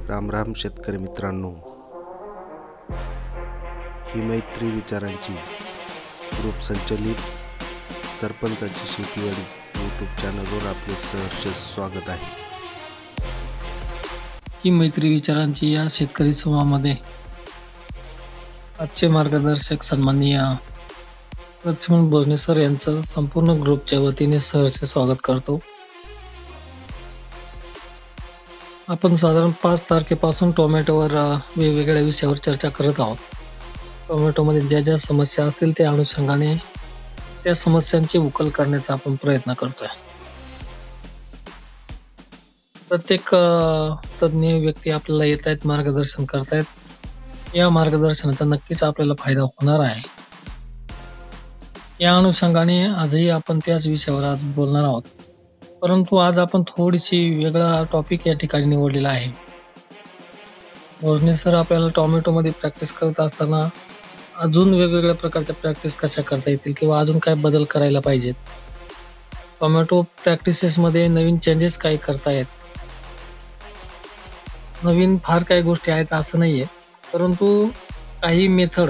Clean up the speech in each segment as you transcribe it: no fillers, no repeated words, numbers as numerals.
राम राम शेतकरी मित्रांनो, ही मैत्री विचारांची ग्रुप संचलित सरपंचाची शेतीवाडी यूट्यूब चॅनलवर आपले सहर्ष स्वागत आहे. ही मैत्री विचारांची या शेतकरी समूहामध्ये आजचे मार्गदर्शक सन्माननीय लक्ष्मण भोजने सर यांचं संपूर्ण ग्रुपच्या वतीने सहर्ष स्वागत करतो. आपण साधारण 5 तारखेपासून टोमॅटोवर वेगवेगळ्या विषयावर चर्चा करत आहोत. टोमॅटोमध्ये ज्या ज्या समस्या असतील त्या अनुषंगाने त्या समस्यांची उकल करण्याचा आपण प्रयत्न करतोय. प्रत्येक तज्ञ व्यक्ती आपल्याला येत आहेत, मार्गदर्शन करतायत. या मार्गदर्शनाचा नक्कीच आपल्याला फायदा होणार आहे. या अनुषंगाने आजही आपण त्याच विषयावर आज बोलणार आहोत, परंतु आज आपण थोडीशी वेगळा टॉपिक या ठिकाणी निवडलेला आहे. भोजने सर आपल्याला टोमॅटोमध्ये प्रॅक्टिस करत असताना अजून वेगवेगळ्या प्रकारच्या प्रॅक्टिस कशा करता येतील किंवा अजून काय बदल करायला पाहिजेत, टोमॅटो प्रॅक्टिसेसमध्ये नवीन चेंजेस काय करता येत, नवीन फार काही गोष्टी आहेत असं नाहीये, परंतु काही मेथड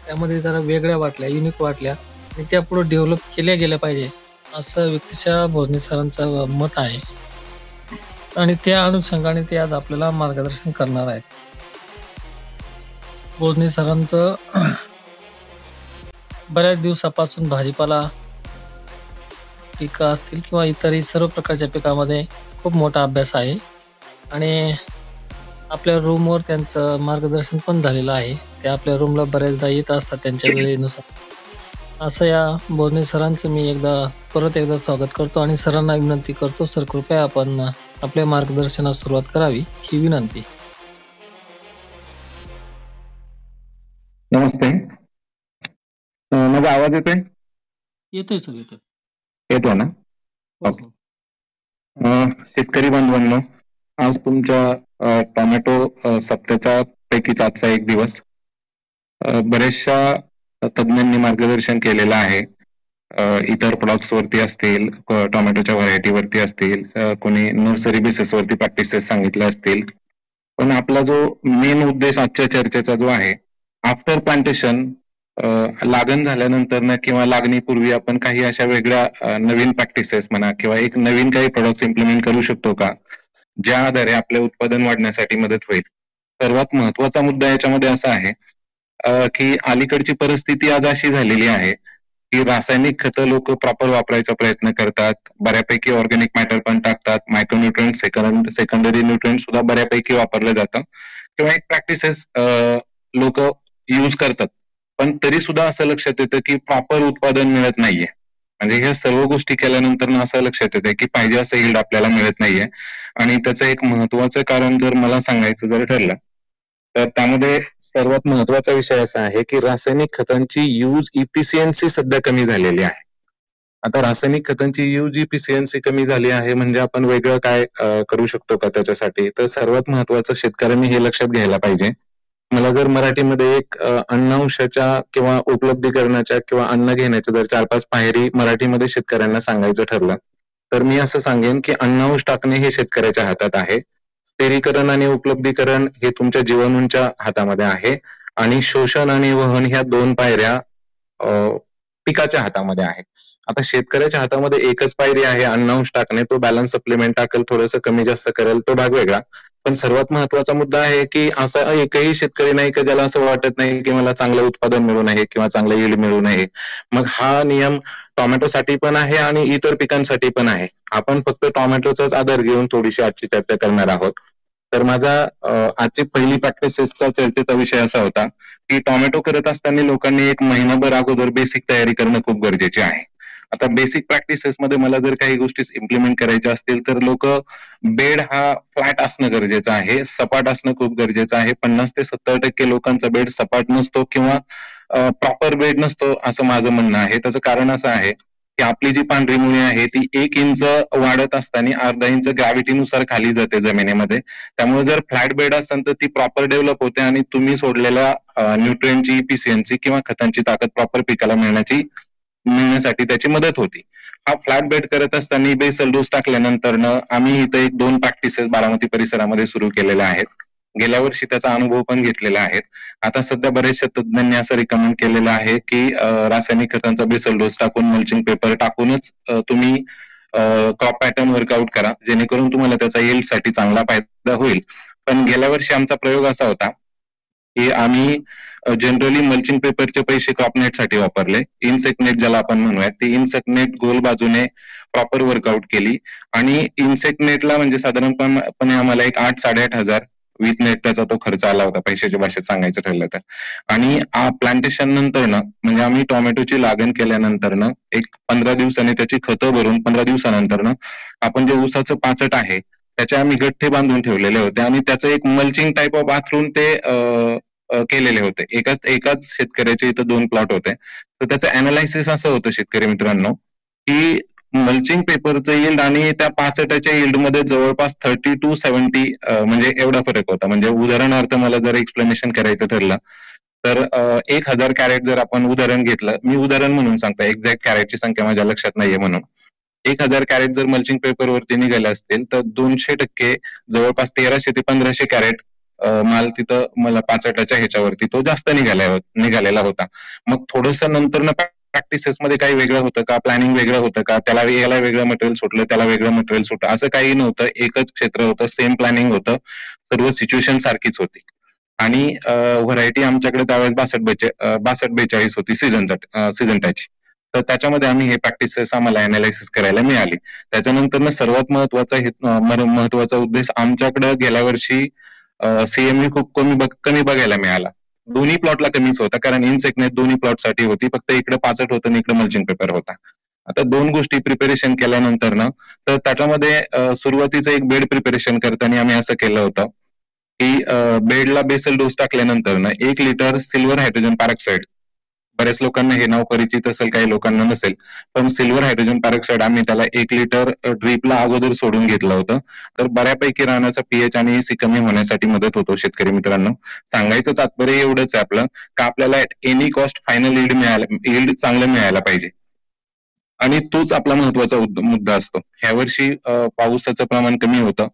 त्यामध्ये जरा वेगळ्या वाटल्या, युनिक वाटल्या आणि त्या पुढे डेव्हलप केल्या गेल्या पाहिजे असं व्यक्तिशः भोजने सरांचं मत आहे आणि त्या अनुषंगाने ते आज आपल्याला मार्गदर्शन करणार आहेत. भोजने सरांचं बऱ्याच दिवसापासून भाजीपाला पिकं असतील किंवा इतरही सर्व प्रकारच्या पिकामध्ये खूप मोठा अभ्यास आहे आणि आपल्या रूमवर त्यांचं मार्गदर्शन पण झालेलं आहे. ते आपल्या रूमला बऱ्याचदा येत असतात त्यांच्या वेळेनुसार. असं या भोजने सरांचं मी परत एकदा स्वागत करतो आणि सरांना विनंती करतो, सर कृपया आपण आपल्या मार्गदर्शनास सुरुवात करावी ही विनंती. नमस्ते. माझा आवाज येतोय? येतोय सर, येतोय. येतो ना? ओके. शेतकरी बांधवांनो, आज तुमच्या टोमॅटो सप्त्याच्या पैकीच आजचा एक दिवस. बऱ्याचशा तज्ञांनी मार्गदर्शन केलेलं आहे. इतर प्लॉट्स वरती असतील, टोमॅटोच्या व्हरायटीवरती असतील, कोणी नर्सरी बेसिस वरती प्रॅक्टिसेस सांगितल्या असतील, पण आपला जो मेन उद्देश आजच्या चर्चेचा जो आहे, आफ्टर प्लांटेशन लागण झाल्यानंतर ना किंवा लागणीपूर्वी आपण काही अशा वेगळ्या नवीन प्रॅक्टिसेस म्हणा किंवा एक नवीन काही प्रोडक्ट्स इम्प्लिमेंट करू शकतो का, ज्या आधारे आपले उत्पादन वाढण्यासाठी मदत होईल. सर्वात महत्वाचा मुद्दा याच्यामध्ये असा आहे की अलीकडची परिस्थिती आज अशी झालेली आहे की रासायनिक खतं लोक प्रॉपर वापरायचा प्रयत्न करतात, बऱ्यापैकी ऑर्गॅनिक मॅटर पण टाकतात, मायक्रोन्यूट्रिएंट, सेकंडरी न्यूट्रिएंट सुद्धा बऱ्यापैकी वापरलं जातं किंवा एक प्रॅक्टिसेस लोक यूज करतात, पण तरी सुद्धा असं लक्षात येतं की प्रॉपर उत्पादन मिळत नाहीये. म्हणजे ह्या सर्व गोष्टी केल्यानंतर असं लक्षात येतं की पाहिजे असं यील्ड आपल्याला मिळत नाहीये. आणि त्याचं एक महत्वाचं कारण जर मला सांगायचं जर ठरलं तर त्यामध्ये सर्वात महत्वाचा विषय असा आहे की रासायनिक खतांची यूज इफिशियन्सी सध्या कमी झालेली आहे. आता रासायनिक खतांची यूज इफिशियन्सी कमी झाली आहे म्हणजे आपण वेगळं काय करू शकतो का त्याच्यासाठी, तर सर्वात महत्वाचं शेतकऱ्यांनी हे लक्षात घ्यायला पाहिजे. मला जर मराठीमध्ये एक अन्नवंशाच्या किंवा उपलब्धीकरणाच्या किंवा अन्न घेण्याच्या जर 4-5 पायरी मराठीमध्ये शेतकऱ्यांना सांगायचं ठरलं तर मी असं सांगेन की अन्नवंश टाकणे हे शेतकऱ्याच्या हातात आहे, स्थिरीकरण आणि उपलब्धीकरण हे तुमच्या जीवाणूंच्या हातामध्ये आहे आणि शोषण आणि वहन ह्या 2 पायऱ्या पिकाच्या हातामध्ये आहे. आता शेतकऱ्याच्या हातामध्ये एकच पायरी आहे अन्नवंश टाकणे, तो बॅलन्स सप्लिमेंट टाकेल, थोडंसं कमी जास्त करेल, तो भाग वेगळा. पण सर्वात महत्वाचा मुद्दा आहे की असा एकही शेतकरी नाही की ज्याला असं वाटत नाही की मला चांगलं उत्पादन मिळू नये किंवा चांगलं यील्ड मिळू नये. मग हा नियम टोमॅटोसाठी पण आहे आणि इतर पिकांसाठी पण आहे. आपण फक्त टोमॅटोचाच आधार घेऊन थोडीशी आजची चर्चा करणार आहोत. तर माझा आजची पहिली प्रॅक्टिसेसचा चर्चेचा विषय असा होता की टोमॅटो करत असताना लोकांनी एक महिनाभर अगोदर बेसिक तयारी करणं खूप गरजेचे आहे. आता बेसिक प्रॅक्टिसेस मध्ये मला जर काही गोष्टी इम्प्लिमेंट करायच्या असतील तर लोक बेड हा फ्लॅट असणं गरजेचं आहे, सपाट असणं खूप गरजेचं आहे. 50 ते 70% लोकांचा बेड सपाट नसतो किंवा प्रॉपर बेड नसतो असं माझं म्हणणं आहे. त्याचं कारण असं आहे की आपली जी पांढरी मुळी आहे ती 1 इंच वाढत असताना अर्धा इंच ग्रॅव्हिटीनुसार खाली जाते जमिनीमध्ये. त्यामुळे जर फ्लॅट बेड असेल तर ती प्रॉपर डेव्हलप होते आणि तुम्ही सोडलेल्या न्यूट्रिएंटची इफिशियन्सी किंवा खतांची ताकद प्रॉपर पिकाला मिळण्यासाठी त्याची मदत होती. हा फ्लॅट बेड करत असताना बेसल डोस टाकल्यानंतर आम्ही इथं 1-2 प्रॅक्टिसेस बारामती परिसरामध्ये सुरू केलेल्या आहेत. गेल्या वर्षी त्याचा अनुभव पण घेतलेला आहे. आता सध्या बरेचशा तज्ञांनी असं रिकमेंड केलेलं आहे की रासायनिक खतांचा बेसल डोस टाकून मल्चिंग पेपर टाकूनच तुम्ही क्रॉप पॅटर्न वर्कआउट करा, जेणेकरून तुम्हाला त्याचा यील्ड साठी चांगला फायदा होईल. पण गेल्या वर्षी आमचा प्रयोग असा होता की आम्ही जनरली मल्चिंग पेपरचे पैसे क्रॉपनेट साठी वापरले. इन्सेक्ट नेट ज्याला आपण म्हणूयात, ती इन्सेक्ट नेट गोल बाजूने प्रॉपर वर्कआउट केली आणि इन्सेक्ट नेटला म्हणजे साधारणपणे आम्हाला एक 8-8.5 विथ नेट त्याचा तो खर्च आला होता, पैशाच्या भाषेत सांगायचं ठरलं तर. आणि प्लांटेशन नंतरनं म्हणजे आम्ही टोमॅटोची लागण केल्यानंतरनं एक 15 दिवसांनी त्याची खतं भरून 15 दिवसानंतरनं आपण जे ऊसाचं पाचट आहे त्याचे आम्ही गठ्ठे बांधून ठेवलेले होते आणि त्याचं एक मल्चिंग टाईप ऑफ बाथरूम ते केलेले होते. एकाच शेतकऱ्याचे इथं 2 प्लॉट होते. तर त्याचं अनालायसिस असं होतं शेतकरी मित्रांनो की मल्चिंग पेपरचं यील्ड आणि त्या पाचटाच्या यील्ड मध्ये जवळपास 30 to 70 म्हणजे एवढा फरक होता. म्हणजे उदाहरणार्थ मला जर एक्सप्लेनेशन करायचं ठरलं तर 1000 कॅरेट जर आपण उदाहरण घेतलं, मी उदाहरण म्हणून सांगतो, एक्झॅक्ट कॅरेटची संख्या माझ्या लक्षात नाहीये म्हणून. 1000 कॅरेट जर मल्चिंग पेपरवरती निघाले असतील तर 200% जवळपास 1300 ते 1500 कॅरेट माल तिथं मला पाचटाच्या ह्याच्यावरती तो जास्त निघालेला होता. मग थोडंसं नंतर प्रॅक्टिसेस मध्ये काही वेगळं होतं का, प्लॅनिंग वेगळं होतं का, याला वेगळं मटेरियल सुटलं, त्याला वेगळं मटेरियल सुटलं, असं काही नव्हतं. एकच क्षेत्र होतं, सेम प्लॅनिंग होतं, सर्व सिच्युएशन सारखीच होती. आणि व्हरायटी आमच्याकडे त्यावेळेस 62-42 होती सिजंटाची. तर त्याच्यामध्ये आम्ही हे प्रॅक्टिसेस आम्हाला अनालायसिस करायला मिळाली. त्याच्यानंतर सर्वात महत्वाचा उद्देश आमच्याकडे गेल्या वर्षी सीएमव्ही खूप कमी बघायला मिळाला. दोन्ही प्लॉटला कमीच होता, कारण इनसेक्टनेट दोन्ही प्लॉटसाठी होती, फक्त इकडे पाचट होतं आणि इकडे मल्चिंग पेपर होता. आता 2 गोष्टी प्रिपरेशन केल्यानंतर ना तर त्याच्यामध्ये सुरुवातीचं एक बेड प्रिपरेशन करताना आम्ही असं केलं होतं की बेडला बेसल डोस टाकल्यानंतर ना 1 लिटर सिल्वर हायड्रोजन पॅरॉक्साईड, बऱ्याच लोकांना हे नाव परिचित असेल, काही लोकांना नसेल, पण सिल्वर हायड्रोजन पॅरॉक्साईड आम्ही त्याला 1 लिटर ड्रीपला अगोदर सोडून घेतलं होतं. तर बऱ्यापैकी रानाचा पीएच आणि एसी कमी होण्यासाठी मदत होतो शेतकरी मित्रांनो. सांगायचं तात्पर्य एवढंच आहे आपलं का आपल्याला at any cost final yield चांगलं मिळायला पाहिजे आणि तोच आपला महत्वाचा मुद्दा असतो. ह्या वर्षी पावसाचं प्रमाण कमी होतं,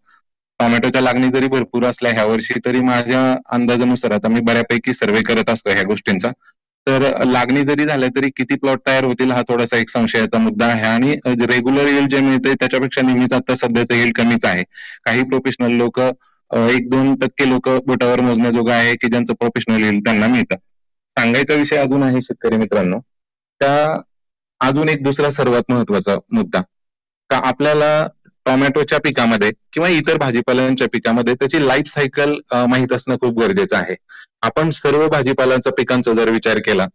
टोमॅटोच्या लागणी जरी भरपूर असल्या ह्या वर्षी, तरी माझ्या अंदाजानुसार आता मी बऱ्यापैकी सर्वे करत असतो ह्या गोष्टींचा, तर लागणी जरी झाल्या तरी किती प्लॉट तयार होतील हा थोडासा एक संशयाचा मुद्दा आहे. आणि रेग्युलर यील्ड जे मिळतंय त्याच्यापेक्षा नेहमीच आता सध्याचं यील्ड कमीच आहे. काही प्रोफेशनल लोक 1-2% लोक बोटावर मोजण्याजोगं आहे की ज्यांचं प्रोफेशनल यील्ड त्यांना मिळतं. सांगायचा विषय अजून आहे शेतकरी मित्रांनो, त्या अजून एक दुसरा सर्वात महत्वाचा मुद्दा का आपल्याला टोमॅटोच्या पिकामध्ये किंवा इतर भाजीपाल्यांच्या पिकामध्ये त्याची लाईफ सायकल माहीत असणं खूप गरजेचं आहे. आपण सर्व भाजीपालांच्या पिकांचा जर विचार केला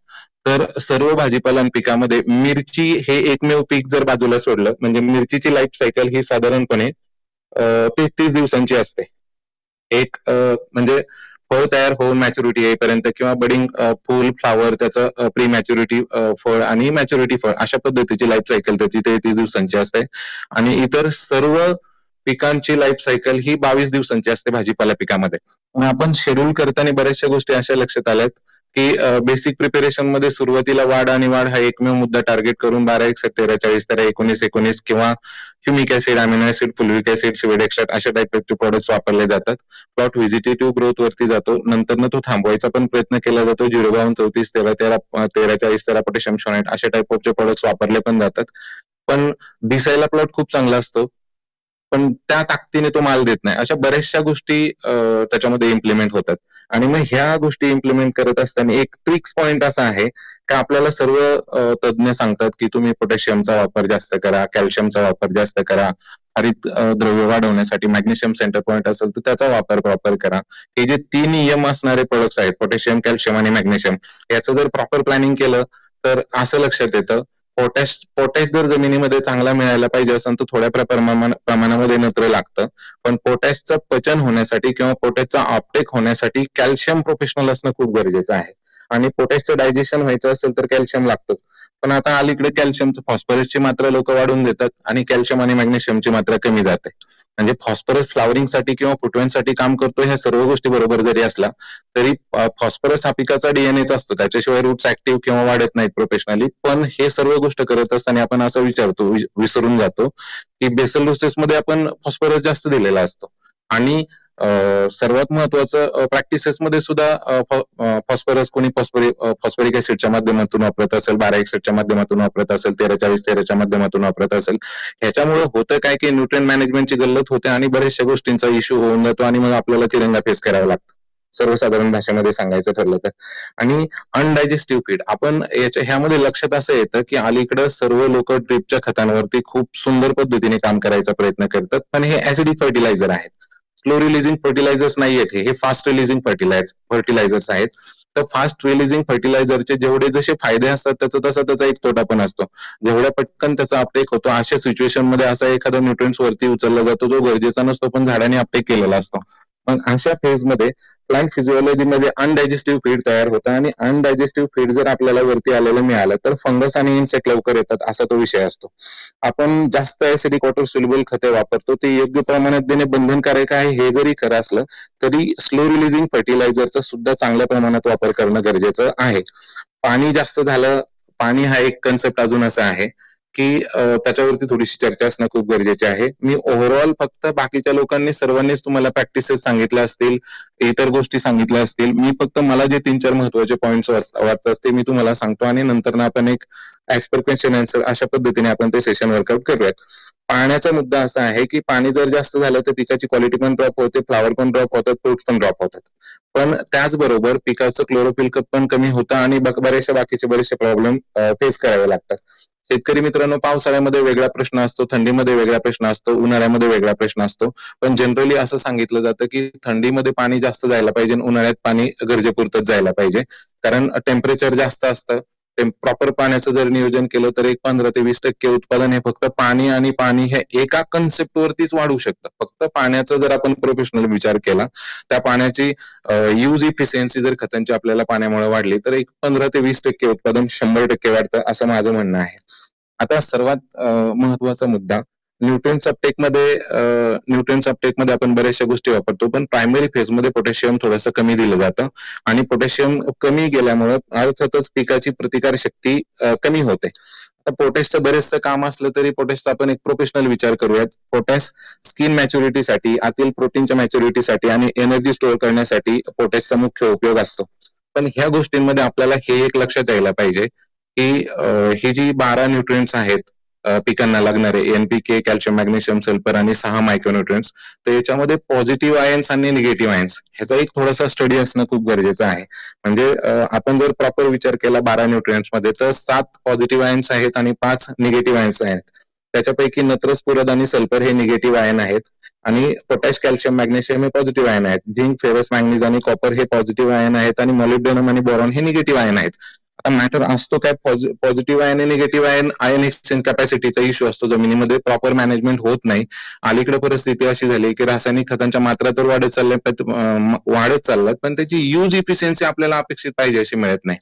तर सर्व भाजीपालां पिकामध्ये मिरची हे एकमेव पीक जर बाजूला सोडलं, म्हणजे मिरचीची लाईफ सायकल ही साधारणपणे 33 दिवसांची असते. एक म्हणजे फळ तयार होऊन मॅच्युरिटी येईपर्यंत किंवा बडिंग फुल फ्लावर त्याचं प्री मॅच्युरिटी फळ आणि मॅच्युरिटी फळ अशा पद्धतीची लाईफ सायकल त्याची 33 दिवसांची असते. आणि इतर सर्व पिकांची लाईफ सायकल ही 22 दिवसांची असते भाजीपाला पिकामध्ये. आपण शेड्यूल करताना बऱ्याचशा गोष्टी अशा लक्षात आल्यात की बेसिक प्रिपरेशन मध्ये सुरुवातीला वाढ हा एकमेव मुद्दा टार्गेट करून 12-41-13-40, 13-19-19 किंवा humic acid, amino acid, फुलविक acid, seaweed extract अशा टाईपचे प्रोडक्ट्स वापरले जातात. प्लॉट व्हिजिटेटिव्ह ग्रोथ वरती जातो, नंतर तो थांबवायचा पण प्रयत्न केला जातो. 052-34, 13-13, 13-40 पोटॅशियम शोनेट अशा टाईप ऑफचे प्रोडक्ट्स वापरले पण जातात. पण दिसायला प्लॉट खूप चांगला असतो, पण त्या ताकदीने तो माल देत नाही. अशा बऱ्याचशा गोष्टी त्याच्यामध्ये इम्प्लिमेंट होतात. आणि मग ह्या गोष्टी इम्प्लिमेंट करत असताना एक ट्रिक्स पॉइंट असा आहे की आपल्याला सर्व तज्ञ सांगतात की तुम्ही पोटॅशियमचा वापर जास्त करा, कॅल्शियमचा वापर जास्त करा, हरित द्रव्य वाढवण्यासाठी मॅग्नेशियम सेंटर पॉइंट असेल तर त्याचा वापर प्रॉपर करा. हे जे 3 नियम असणारे प्रोडक्ट्स आहेत, पोटॅशियम, कॅल्शियम आणि मॅग्नेशियम, याचं जर प्रॉपर प्लॅनिंग केलं तर असं लक्षात येतं पोटॅश जर जमिनीमध्ये चांगला मिळायला पाहिजे असेल तर थोड्या प्रमाणामध्ये नत्र लागतं, पण पोटॅशचं पचन होण्यासाठी किंवा पोटॅशचा अपटेक होण्यासाठी कॅल्शियम प्रोफेशनल असणं खूप गरजेचं आहे. आणि पोटॅशचं डायजेशन व्हायचं असेल तर कॅल्शियम लागतं. पण आता अलीकडे कॅल्शियमचं फॉस्फरसची मात्रा लोक वाढवून देतात आणि कॅल्शियम आणि मॅग्नेशियमची मात्रा कमी जाते. म्हणजे फॉस्फरस फ्लावरिंगसाठी किंवा फुटव्यांसाठी काम करतो, ह्या सर्व गोष्टी बरोबर जरी असला तरी फॉस्फरस हा पिकाचा डीएनएचा असतो, त्याच्याशिवाय रूट्स ऍक्टिव्ह किंवा वाढत नाहीत प्रोफेशनली. पण हे सर्व गोष्ट करत असताना आपण असं विसरून जातो की बेसल डोसेस मध्ये आपण फॉस्फरस जास्त दिलेला असतो आणि सर्वात महत्वाचं प्रॅक्टिसेसमध्ये सुद्धा फॉस्फरस कोणी फॉस्फरिक ऍसिडच्या माध्यमातून वापरत असेल, 12-1 माध्यमातून वापरत असेल, 13-40-13च्या माध्यमातून वापरत असेल. ह्याच्यामुळे होतं काय की न्यूट्रिएंट मॅनेजमेंटची गल्लत होते आणि बऱ्याचशा गोष्टींचा इश्यू होऊन जातो आणि मग आपल्याला तिरंगा फेस करावा लागतो, सर्वसाधारण भाषेमध्ये सांगायचं ठरलं तर. आणि अनडायजेस्टिव्ह फीड, आपण ह्यामध्ये लक्षात असं येतं की अलीकडे सर्व लोक ड्रिपच्या खतांवरती खूप सुंदर पद्धतीने काम करायचा प्रयत्न करतात, पण हे ऍसिडिक फर्टिलायझर आहेत, स्लो रिलीजिंग फर्टिलायझर्स नाही आहेत, हे फास्ट रिलीजिंग फर्टिलायझर्स आहेत. तर फास्ट रिलीजिंग फर्टिलायझरचे जेवढे जसे फायदे असतात त्याचा एक तोटा पण असतो. जेवढ्या पटकन त्याचा अपटेक होतो अशा सिच्युएशन मध्ये असा एखादा न्यूट्रिएंट्स वरती उचलला जातो जो गरजेचा नसतो पण झाडाने अपटेक केलेला असतो. मग अशा फेजमध्ये प्लांट फिजिओलॉजीमध्ये अनडायजेस्टिव्ह फीड तयार होतं आणि अनडायजेस्टिव्ह फीड जर आपल्याला वरती आलेलं मिळालं तर फंगस आणि इन्सेक्ट लवकर येतात, असा तो विषय असतो. आपण जास्त ऍसिडिक वॉटर सोल्युबल खते वापरतो, ते योग्य प्रमाणात देणे बंधनकारक आहे हे जरी खरं असलं तरी स्लो रिलीजिंग फर्टिलायझरचा सुद्धा चांगल्या प्रमाणात वापर करणं गरजेचं आहे. पाणी जास्त झालं, पाणी हा एक कन्सेप्ट अजून असा आहे की त्याच्यावरती थोडीशी चर्चा असणं खूप गरजेचे आहे. मी ओव्हरऑल फक्त बाकीच्या लोकांनी सर्वांनीच तुम्हाला प्रॅक्टिसेस सांगितल्या असतील, इतर गोष्टी सांगितल्या असतील, मी फक्त मला जे 3-4 महत्वाचे पॉइंट्स वाटतात ते मी तुम्हाला सांगतो आणि नंतर आपण एक ऍज पर क्वेश्चन आन्सर अशा पद्धतीने आपण ते सेशन वर्कआउट करूयात. पाण्याचा मुद्दा असा आहे की पाणी जर जास्त झालं तर पिकाची क्वालिटी पण ड्रॉप होते, फ्लावर पण ड्रॉप होतात, फ्रुट्स पण ड्रॉप होतात. पण त्याचबरोबर पिकाचं क्लोरोफिल कप पण कमी होतं आणि बरेचसे प्रॉब्लेम फेस करावे लागतात. शेतकरी मित्रांनो, पावसाळ्यामध्ये वेगळा प्रश्न असतो, थंडीमध्ये वेगळा प्रश्न असतो, उन्हाळ्यामध्ये वेगळा प्रश्न असतो. पण जनरली असं सांगितलं जातं की थंडीमध्ये पाणी जास्त जायला पाहिजे, उन्हाळ्यात पाणी गरजेपुरतच जायला पाहिजे, कारण टेम्परेचर जास्त असतं. प्रॉपर पाण्याचं जर नियोजन केलं तर 15 ते 20% उत्पादन हे फक्त पाणी आणि पाणी हे एका कन्सेप्ट वरतीच वाढू शकतं. फक्त पाण्याचा जर आपण प्रोफेशनल विचार केला, त्या पाण्याची यूज इफिशियन्सी जर खतांची आपल्याला पाण्यामुळे वाढली तर 15 ते 20% उत्पादन 100% वाढतं, असं माझं म्हणणं आहे. आता सर्वात महत्वाचा मुद्दा, न्यूट्रिएंट्स अपटेकमध्ये आपण बऱ्याचशा गोष्टी वापरतो, पण प्रायमरी फेजमध्ये पोटॅशियम थोडंसं कमी दिलं जातं आणि पोटॅशियम कमी गेल्यामुळे अर्थातच पिकाची प्रतिकार शक्ती कमी होते. आता पोटॅशचं बरेचसं काम असलं तरी पोटॅशचा आपण एक प्रोफेशनल विचार करूयात. पोटॅश स्किन मॅच्युरिटीसाठी, आतील प्रोटीनच्या मॅच्युरिटीसाठी आणि एनर्जी स्टोअर करण्यासाठी पोटॅशचा मुख्य उपयोग असतो. पण ह्या गोष्टींमध्ये आपल्याला हे एक लक्षात यायला पाहिजे की ही जी 12 न्यूट्रिएंट्स आहेत पिकांना लागणारे, NPK, कॅल्शियम, मॅग्नेशियम, सल्फर आणि 6 मायक्रोन्यूट्रिएंट्स, तर याच्यामध्ये पॉझिटिव्ह आयन्स आणि निगेटिव्ह आयन्स ह्याचा एक थोडासा स्टडी असणं खूप गरजेचं आहे. म्हणजे आपण जर प्रॉपर विचार केला 12 न्यूट्रिएंट्स मध्ये तर 7 पॉझिटिव्ह आयन्स आहेत आणि 5 निगेटिव्ह आयन्स आहेत. त्याच्यापैकी नत्र, स्फुरद आणि सल्फर हे निगेटिव्ह आयन आहेत आणि पोटॅश, कॅल्शियम, मॅग्नेशियम हे पॉझिटिव्ह आयन आहेत. झिंक, फेरस, मॅंगनीज आणि कॉपर हे पॉझिटिव्ह आयन आहेत आणि मॉलिब्डेनम आणि बोरॉन हे निगेटिव्ह आयन आहेत. आता मॅटर असतो काय, पॉझिटिव्ह आयन आणि निगेटिव्ह आयन एक्सचेंज कॅपॅसिटीचा इश्यू असतो, जमिनीमध्ये प्रॉपर मॅनेजमेंट होत नाही. अलीकडे परिस्थिती अशी झाली की रासायनिक खतांच्या मात्रा तर वाढत चालल्यात पण त्याची यूज इफिशियन्सी आपल्याला अपेक्षित पाहिजे अशी मिळत नाही.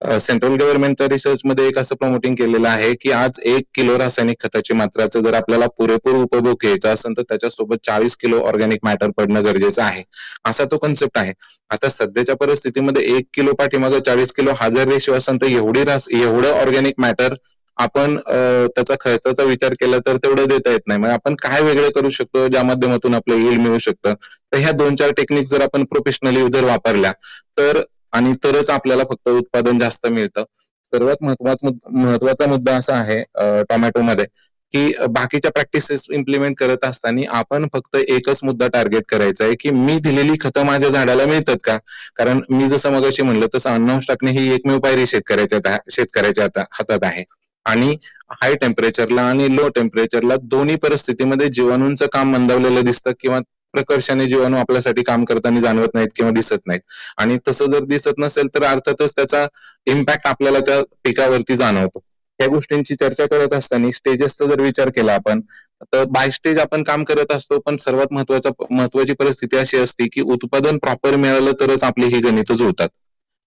सेंट्रल गव्हर्नमेंटच्या रिसर्च मध्ये एक असं प्रमोटिंग केलेलं आहे की आज 1 किलो रासायनिक खताची मात्राचं जर आपल्याला पुरेपूर उपभोग घ्यायचा असेल तर त्याच्यासोबत 40 किलो ऑर्गॅनिक मॅटर पडणं गरजेचं आहे, असा तो कन्सेप्ट आहे. आता सध्याच्या परिस्थितीमध्ये 1 किलो पाठीमागे 40 किलो हा जर रेशो असेल तर एवढं ऑर्गॅनिक मॅटर आपण त्याचा खर्चाचा विचार केला तर तेवढं देता येत नाही. मग आपण काय वेगळं करू शकतो ज्या माध्यमातून आपलं यील्ड मिळू शकतं, तर ह्या 2-4 टेक्निक जर आपण प्रोफेशनली जर वापरल्या तरच आपल्याला फक्त उत्पादन जास्त मिळतं. सर्वात महत्वाचा मुद्दा असा आहे टोमॅटोमध्ये की बाकीच्या प्रॅक्टिसेस इम्प्लिमेंट करत असताना आपण फक्त एकच मुद्दा टार्गेट करायचा आहे की मी दिलेली खतं माझ्या झाडाला मिळतात का. कारण मी जसं मगाशी म्हणलं तसं अनहाऊस टाकणे ही एकमेव पायरी शेतकऱ्याच्या हातात आहे आणि हाय टेम्परेचरला आणि लो टेम्परेचरला दोन्ही परिस्थितीमध्ये जीवाणूंचं काम मंदावलेलं दिसतं किंवा प्रकर्षाने जीवाणू आपल्यासाठी काम करताना जाणवत नाहीत किंवा दिसत नाहीत. आणि तसं जर दिसत नसेल तर अर्थातच त्याचा इम्पॅक्ट आपल्याला त्या पिकावरती जाणवतो. या गोष्टींची चर्चा करत असताना स्टेजेसचा जर विचार केला आपण तर बाय स्टेज आपण काम करत असतो, पण सर्वात महत्वाची परिस्थिती अशी असते की उत्पादन प्रॉपर मिळालं तरच आपली ही गणितं जुळतात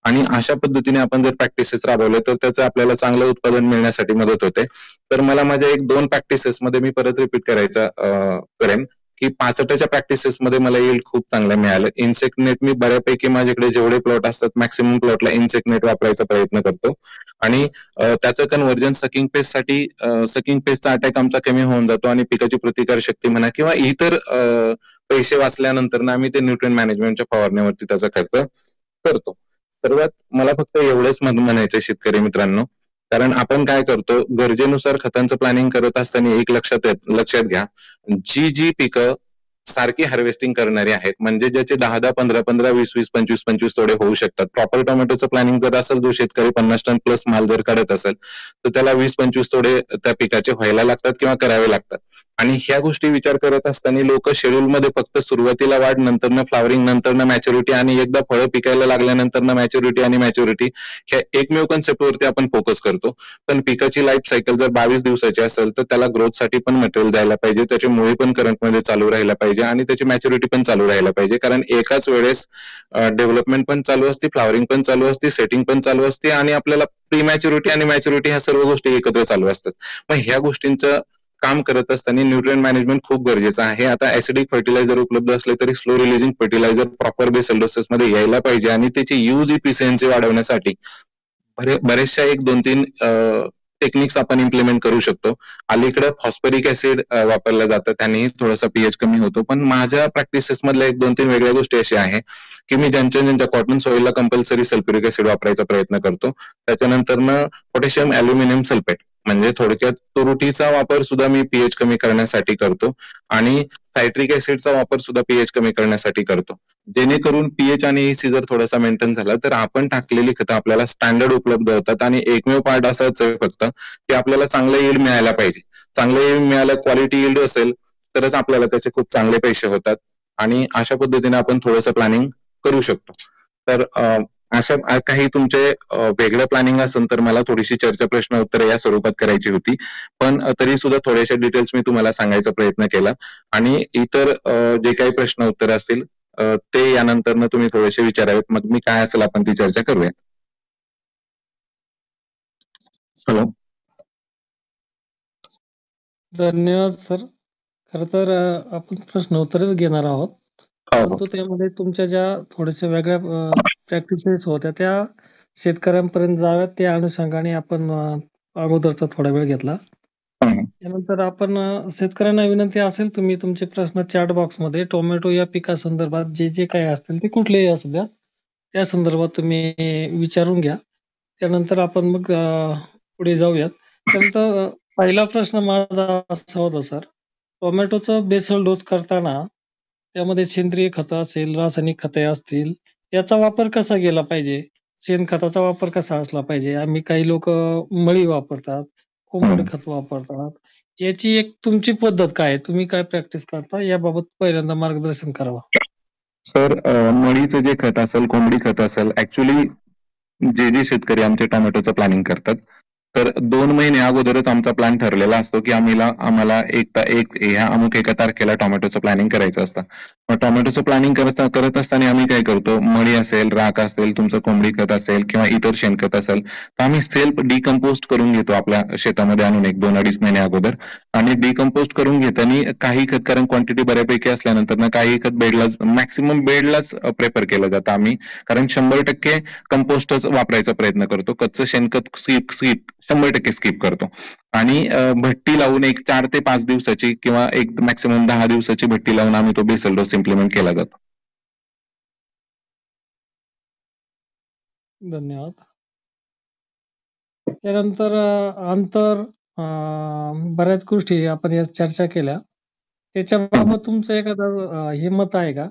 आणि अशा पद्धतीने आपण जर प्रॅक्टिसेस राबवले तर त्याचं आपल्याला चांगलं उत्पादन मिळण्यासाठी मदत होते. तर मला माझ्या 1-2 प्रॅक्टिसेस मध्ये मी परत रिपीट करायचा करेन. की पाचटाच्या प्रॅक्टिसेसमध्ये मला यील्ड खूप चांगलं मिळालं. इन्सेक्ट नेट मी बऱ्यापैकी माझ्याकडे जेवढे प्लॉट असतात मॅक्सिमम प्लॉटला इन्सेक्ट नेट वापरायचा प्रयत्न करतो आणि त्याचं कन्व्हर्जन सकिंग पेस्टसाठी सकिंग पेस्टचा अटॅक आमचा कमी होऊन जातो आणि पिकाची प्रतिकार शक्ती म्हणा किंवा इतर पैसे वाचल्यानंतर आम्ही ते न्यूट्रिएंट मॅनेजमेंटच्या फवारणीवरती त्याचा खर्च करतो. सर्वात मला फक्त एवढंच म्हणायचं शेतकरी मित्रांनो, कारण आपण काय करतो गरजेनुसार खतांचं प्लॅनिंग करत असताना एक लक्षात घ्या, जी पिकं सारखी हार्वेस्टिंग करणारी आहेत म्हणजे ज्याचे 10-10, 15-15, 20-20, 25-25 तोडे होऊ शकतात. प्रॉपर टोमॅटोचं प्लॅनिंग जर असेल, जो शेतकरी 50 टन प्लस माल जर काढत असेल तर त्याला 20-25 तोडे त्या पिकाचे व्हायला लागतात किंवा करावे लागतात. आणि ह्या गोष्टी विचार करत असताना लोक शेड्यूलमध्ये फक्त सुरुवातीला वाढ, नंतरनं फ्लावरिंग, नंतरनं मॅच्युरिटी आणि एकदा फळं पिकायला लागल्यानंतर मॅच्युरिटी आणि मॅच्युरिटी ह्या एकमेव कन्सेप्टवरती आपण फोकस करतो. पण पिकाची लाईफ सायकल जर 22 दिवसाची असेल तर त्याला ग्रोथसाठी पण मटेरियल द्यायला पाहिजे, त्याची मुळी पण करंटमध्ये चालू राहायला पाहिजे आणि त्याची मॅच्युरिटी पण चालू राहायला पाहिजे. कारण एकाच वेळेस डेव्हलपमेंट पण चालू असते, फ्लावरिंग पण चालू असते, सेटिंग पण चालू असते आणि आपल्याला प्री मॅच्युरिटी आणि मॅच्युरिटी ह्या सर्व गोष्टी एकत्र चालू असतात. मग ह्या गोष्टींचं काम करत असताना न्यूट्रिएंट मॅनेजमेंट खूप गरजेचं आहे. आता ऍसिडिक फर्टिलायझर उपलब्ध असले तरी slow releasing fertiliser proper basal doses मध्ये यायला पाहिजे आणि त्याची यूज इफिशियन्सी वाढवण्यासाठी बरेचशा 1-2-3 टेक्निक्स आपण इम्प्लिमेंट करू शकतो. अलीकडे फॉस्फरिक ऍसिड वापरलं जातं, त्याने थोडासा पीएच कमी होतो. पण माझ्या प्रॅक्टिसेस मधल्या 1-2-3 वेगळ्या गोष्टी अशा आहे की मी ज्यांच्या कॉटन सॉइलला कंपल्सरी सल्फ्युरिक ऍसिड वापरायचा प्रयत्न करतो. त्याच्यानंतर पोटॅशियम अल्युमिनियम सल्फेट म्हणजे थोडक्यात तुरुटीचा वापर सुद्धा मी पीएच कमी करण्यासाठी करतो आणि सायट्रिक ऍसिडचा वापर सुद्धा पीएच कमी करण्यासाठी करतो. जेणेकरून पीएच आणि एसी जर थोडासा मेंटेन झाला तर आपण टाकलेली खतं आपल्याला स्टँडर्ड उपलब्ध होतात. आणि एकमेव पार्ट असाच आहे फक्त की आपल्याला चांगलं यील्ड मिळायला पाहिजे. चांगलं यील्ड मिळालं, क्वालिटी यील्ड असेल तरच आपल्याला त्याचे खूप चांगले पैसे होतात आणि अशा पद्धतीने आपण थोडंसं प्लॅनिंग करू शकतो. तर अशा काही तुमचे वेगळं प्लॅनिंग असेल तर मला थोडीशी चर्चा, प्रश्न उत्तर या स्वरूपात करायची होती. पण तरी सुद्धा थोडेसे डिटेल्स मी तुम्हाला सांगायचा प्रयत्न केला आणि इतर जे काही प्रश्न उत्तर असतील ते यानंतर तुम्ही थोडेसे विचारावेत. मग मी काय असेल आपण ती चर्चा करूया. हॅलो. धन्यवाद सर. खर तर आपण प्रश्न उत्तरच घेणार आहोत, परंतु त्यामध्ये तुमच्या ज्या थोड्याशा वेगळ्या प्रॅक्टिसेस होत्या त्या शेतकऱ्यांपर्यंत जाव्यात त्या अनुषंगाने आपण अगोदरचा थोडा वेळ घेतला. त्यानंतर आपण शेतकऱ्यांना विनंती असेल, तुम्ही तुमचे प्रश्न चॅट बॉक्समध्ये टोमॅटो या पिकासंदर्भात जे काही असतील ते कुठलेही असू द्या, त्या संदर्भात तुम्ही विचारून घ्या. त्यानंतर आपण मग पुढे जाऊयात. त्यानंतर पहिला प्रश्न माझा असा होता सर, टोमॅटोचं बेसल डोस करताना त्यामध्ये सेंद्रिय खतं असेल, रासायनिक खते असतील, याचा वापर कसा केला पाहिजे? शेणखताचा वापर कसा असला पाहिजे? आम्ही काही लोक मळी वापरतात, कोंबडी खत वापरतात. याची एक तुमची पद्धत काय आहे? तुम्ही काय प्रॅक्टिस करता? याबाबत पहिल्यांदा मार्गदर्शन करावं. सर, मळीचं जे खत असेल, कोंबडी खत असेल, ऍक्च्युली जे शेतकरी आमचे टोमॅटोचं प्लॅनिंग करतात तर 2 महिने अगोदरच आमचा प्लॅन ठरलेला असतो की आम्हाला ह्या अमुक एका तारखेला टोमॅटोचं प्लॅनिंग करायचं असतं. मग टोमॅटोचं प्लॅनिंग करत असताना आम्ही काय करतो, मळी असेल, राख असेल, तुमचं कोंबडी खत असेल किंवा इतर शेणखत असेल तर आम्ही सेल्फ डिकम्पोस्ट करून घेतो आपल्या शेतामध्ये आणून 1-2-2.5 महिने अगोदर. आणि डिकम्पोस्ट करून घेताना काही खत, कारण क्वांटिटी बऱ्यापैकी असल्यानंतर ना काही खत बेडलाच, मॅक्सिमम बेडलाच प्रेफर केलं जातं आम्ही, कारण 100% कंपोस्टच वापरायचा प्रयत्न करतो. कच्चं शेणखत 100% स्किप करतो. आणि भट्टी लावून एक 4 ते 5 दिवसाची किंवा एक मॅक्सिमम 10 दिवसाची भट्टी लावून आम्ही तो बेसल डोस इम्प्लिमेंट केला जातो. धन्यवाद. त्यानंतर अंतर, बऱ्याच गोष्टी आपण या चर्चा केल्या. त्याच्याबाबत तुमचं एखादं हे मत आहे का?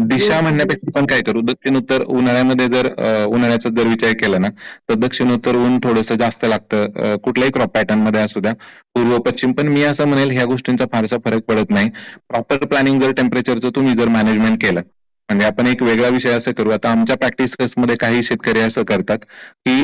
दिशा म्हणण्यापेक्षा आपण काय करू, दक्षिणोत्तर उन्हाळ्यामध्ये जर उन्हाळ्याचा जर विचार केला ना तर दक्षिणोत्तर ऊन थोडंसं जास्त लागतं, कुठल्याही क्रॉप पॅटर्न मध्ये असू द्या, पूर्व पश्चिम. पण मी असं म्हणेल ह्या गोष्टींचा फारसा फरक पडत नाही. प्रॉपर प्लॅनिंग जर टेम्परेचरचं तुम्ही जर मॅनेजमेंट केलं, म्हणजे आपण एक वेगळा विषय असं करू. आता आमच्या प्रॅक्टिस मध्ये काही शेतकरी असं करतात की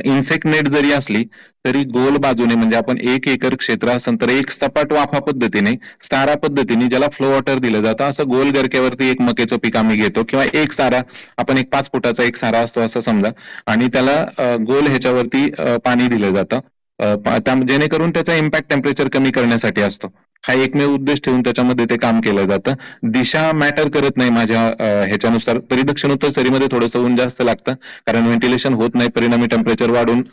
इन्सेक्ट नेट जरी असली तरी गोल बाजूने, म्हणजे आपण 1 एकर क्षेत्र असेल तर एक सपाट वाफा पद्धतीने, सारा पद्धतीने, ज्याला फ्लो वॉटर दिलं जातं, असं गोल गरक्यावरती एक मकेचं पीक आम्ही घेतो किंवा एक सारा, आपण एक 5 फुटाचा एक सारा असतो असं समजा, आणि त्याला गोल ह्याच्यावरती पाणी दिलं जातं. जेणेकरून त्याचा इम्पॅक्ट टेम्परेचर कमी करण्यासाठी असतो. हा एकमेव उद्देश ठेवून त्याच्यामध्ये ते काम केलं जातं. दिशा मॅटर करत नाही माझ्या ह्याच्यानुसार. तरी दक्षिणोत्तर सरीमध्ये थोडंसं ऊन जास्त लागतं, कारण व्हेंटिलेशन होत नाही, परिणामी टेम्परेचर वाढून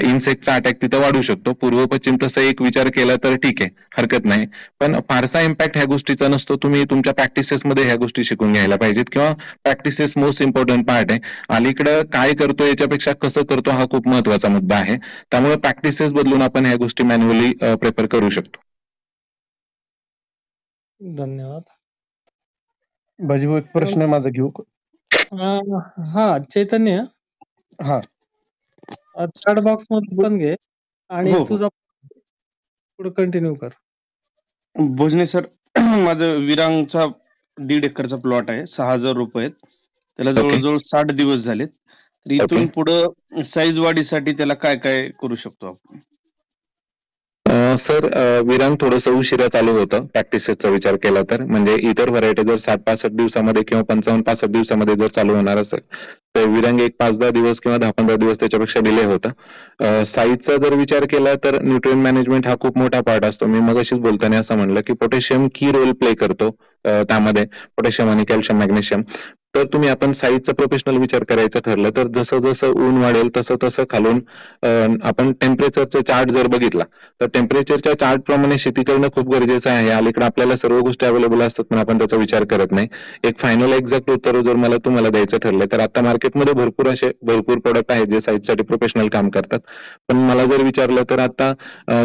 इन्सेक्टचा अटॅक तिथं वाढू शकतो. पूर्व पश्चिम तसं एक विचार केला तर ठीक आहे, हरकत नाही. पण फारसा इम्पॅक्ट ह्या गोष्टीचा नसतो. तुम्ही तुमच्या प्रॅक्टिसेसमध्ये ह्या गोष्टी शिकून घ्यायला पाहिजेत, किंवा प्रॅक्टिसेस मोस्ट इम्पॉर्टंट पार्ट आहे. अलीकडं काय करतो याच्यापेक्षा कसं करतो हा खूप महत्वाचा मुद्दा आहे. त्यामुळे प्रॅक्टिसेस बदलून आपण ह्या गोष्टी मॅन्युअली प्रेफर करू शकतो. धन्यवाद. भाजी एक प्रश्न आहे माझा, घेऊ? हा चैतन्य, हा चॅट बॉक्स मध्ये पण घे आणि हो, हो. तुझा पुढे कंटिन्यू कर. भोजने सर, माझं विरांगचा 1.5 एकरचा प्लॉट आहे, 6,000 रुपये आहेत. त्याला ओके. जवळजवळ 60 दिवस झालेत. तर ओके. इथून पुढं साईज वाढीसाठी त्याला काय काय करू शकतो आपण? सर, विरांग थोडंसं उशिरा चालू होतं प्रॅक्टिसेसचा विचार केला तर. म्हणजे इतर व्हरायटी जर 60-65 दिवसामध्ये किंवा 55-65 दिवसामध्ये जर चालू होणार असेल, तर विरांग एक 5-10 दिवस किंवा 10-15 दिवस त्याच्यापेक्षा डिले होतं. साईजचा जर विचार केला तर न्यूट्रिएंट मॅनेजमेंट हा खूप मोठा पार्ट असतो. मी मगाशीच बोलताना असं म्हणलं की पोटॅशियम की रोल प्ले करतो त्यामध्ये, पोटॅशियम आणि कॅल्शियम, मॅग्नेशियम. तर तुम्ही आपण साईजचा प्रोफेशनल विचार करायचं ठरलं तर जसं जसं ऊन वाढेल तसं तसं खालून आपण टेम्परेचरचा चार्ट जर बघितला तर टेम्परेचरच्या चार्ट प्रमाणे शेती करणं खूप गरजेचं आहे. अलीकडे आपल्याला सर्व गोष्टी अवेलेबल असतात, पण आपण त्याचा विचार करत नाही. एक फायनल एक्झॅक्ट उत्तर जर मला तुम्हाला द्यायचं ठरलं तर आता मार्केटमध्ये भरपूर प्रोडक्ट आहेत जे साईजसाठी प्रोफेशनल काम करतात. पण मला जर विचारलं तर आता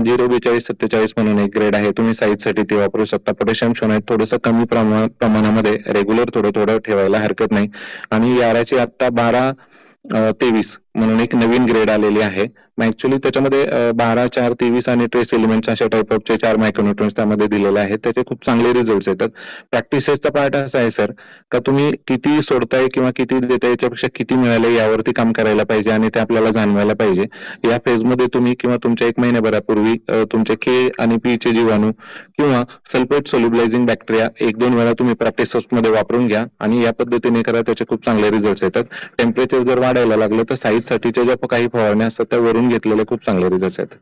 04247 म्हणून एक ग्रेड आहे, तुम्ही साईजसाठी ते वापरू शकता. पोटॅशियम शोनाइट थोडंसं कमी प्रमाणामध्ये रेग्युलर थोडं ठेवायला हरकत नाही. आणि याराची आता 12-23 म्हणून एक नवीन ग्रेड आलेली आहे. मग ऍक्च्युली त्याच्यामध्ये 12, 4, 23 आणि ट्रेस एलिमेंट्स अशा टाईप ऑफचे 4 मायक्रोन्यूट्रन्स त्यामध्ये दिलेले आहेत. त्याचे खूप चांगले रिझल्ट येतात. प्रॅक्टिसेसचा पार्ट असा आहे सर, का तुम्ही किती सोडताय किंवा किती देताय याच्यापेक्षा किती मिळाले यावरती काम करायला पाहिजे आणि ते आपल्याला जाणवायला पाहिजे. या फेजमध्ये तुम्ही किंवा तुमच्या 1 महिन्याभरापूर्वी तुमचे के आणि पी चे जीवाणू किंवा सल्फेट सोल्युबलायझिंग बॅक्टेरिया 1-2 वेळा तुम्ही प्रॅक्टिसेसमध्ये वापरून घ्या आणि या पद्धतीने करा, त्याचे खूप चांगले रिझल्ट येतात. टेम्परेचर जर वाढायला लागलं तर साईजसाठीच्या ज्या काही फवारण्या असतात त्या वरून घेतलेले खूप चांगले रिझल्ट आहेत.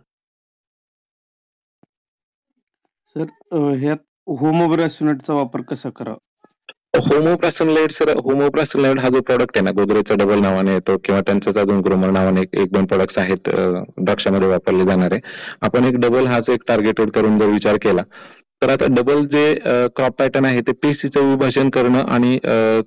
सर, ह्यात होमोब्रासिनेटचा वापर कसा करावा? होमोप्रासिनलाइड हा जो प्रोडक्ट आहे ना, गोदरेजचा डबल नावाने येतो किंवा त्यांच्याच अजून ग्रोमर नावाने 1-2 प्रोडक्ट्स आहेत द्राक्षामध्ये वापरले जाणारे. आपण एक डबल हाच एक टार्गेटेड करून जर विचार केला तर आता डबल जे क्रॉप पॅटर्न आहे ते पेशीचं विभाजन करणं आणि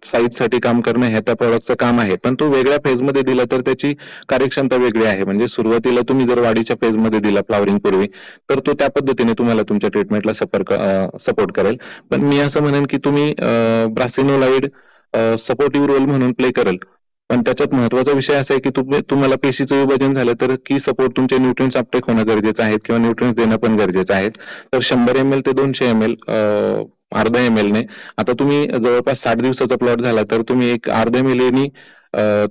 साईजसाठी काम करणं हे त्या प्रोडक्टचं काम आहे. पण तो वेगळ्या फेजमध्ये दिला तर त्याची कार्यक्षमता वेगळी आहे. म्हणजे सुरुवातीला तुम्ही जर वाढीच्या फेजमध्ये दिला फ्लॉवरिंग पूर्वी, तर तो त्या पद्धतीने तुम्हाला तुमच्या ट्रीटमेंटला सपोर्ट करेल. पण मी असं म्हणेन की तुम्ही ब्रासिनोलाइड सपोर्टिव्ह रोल म्हणून प्ले करेल. पण त्याच्यात महत्वाचा विषय असा आहे की तुम्हाला पेशीचं विभाजन झालं तर की सपोर्ट तुमचे न्यूट्रिएंट्स अपटेक होणं गरजेचं आहे किंवा न्यूट्रिएंट्स देणं पण गरजेचं आहे. तर 100 ml ते 200 ml अर्धा ml ने, आता तुम्ही जवळपास 60 दिवसाचा प्लॉट झाला तर तुम्ही एक अर्ध्या मिलीनी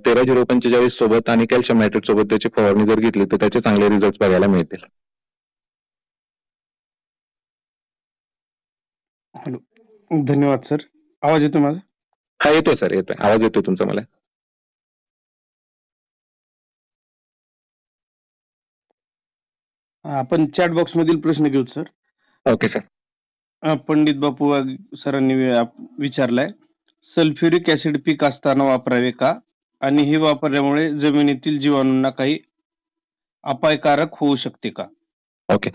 13-0-45 सोबत आणि कॅल्शियम नायट्रेट सोबत त्याची फवारणी जर घेतली तर त्याचे चांगले रिझल्ट बघायला मिळतील. हॅलो, धन्यवाद सर. आवाज येतो माझा? हा येतोय सर, येतोय. आवाज येतोय तुमचा मला. आपण चॅट बॉक्स मधील प्रश्न घेऊ sir. Okay sir. Pandit Bapu Wagh सरांनी विचारलाय, सल्फ्युरिक ऍसिड पीक असताना वापरावे का, आणि हे वापरल्यामुळे जमिनीतील जीवाणूंना काही अपायकारक होऊ शकते का? ओके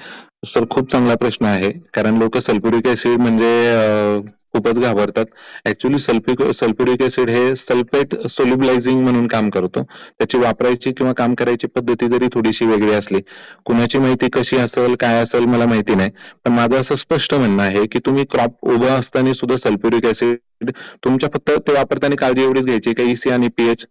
सर, खूप चांगला प्रश्न आहे. कारण लोक सल्फ्युरिक ऍसिड म्हणजे खूपच घाबरतात. ऍक्च्युली सल्फ्युरिक ऍसिड हे सल्फेट सोल्युबलायझिंग म्हणून काम करतो. त्याची वापरायची किंवा काम करायची पद्धती जरी थोडीशी वेगळी असली, कुणाची माहिती कशी असेल काय असेल मला माहिती नाही, पण माझं असं स्पष्ट म्हणणं आहे की तुम्ही क्रॉप उभा असताना सुद्धा सल्फ्युरिक ऍसिड तुमच्या फक्त ते वापरताना काळजी एवढीच घ्यायची की EC आणि pH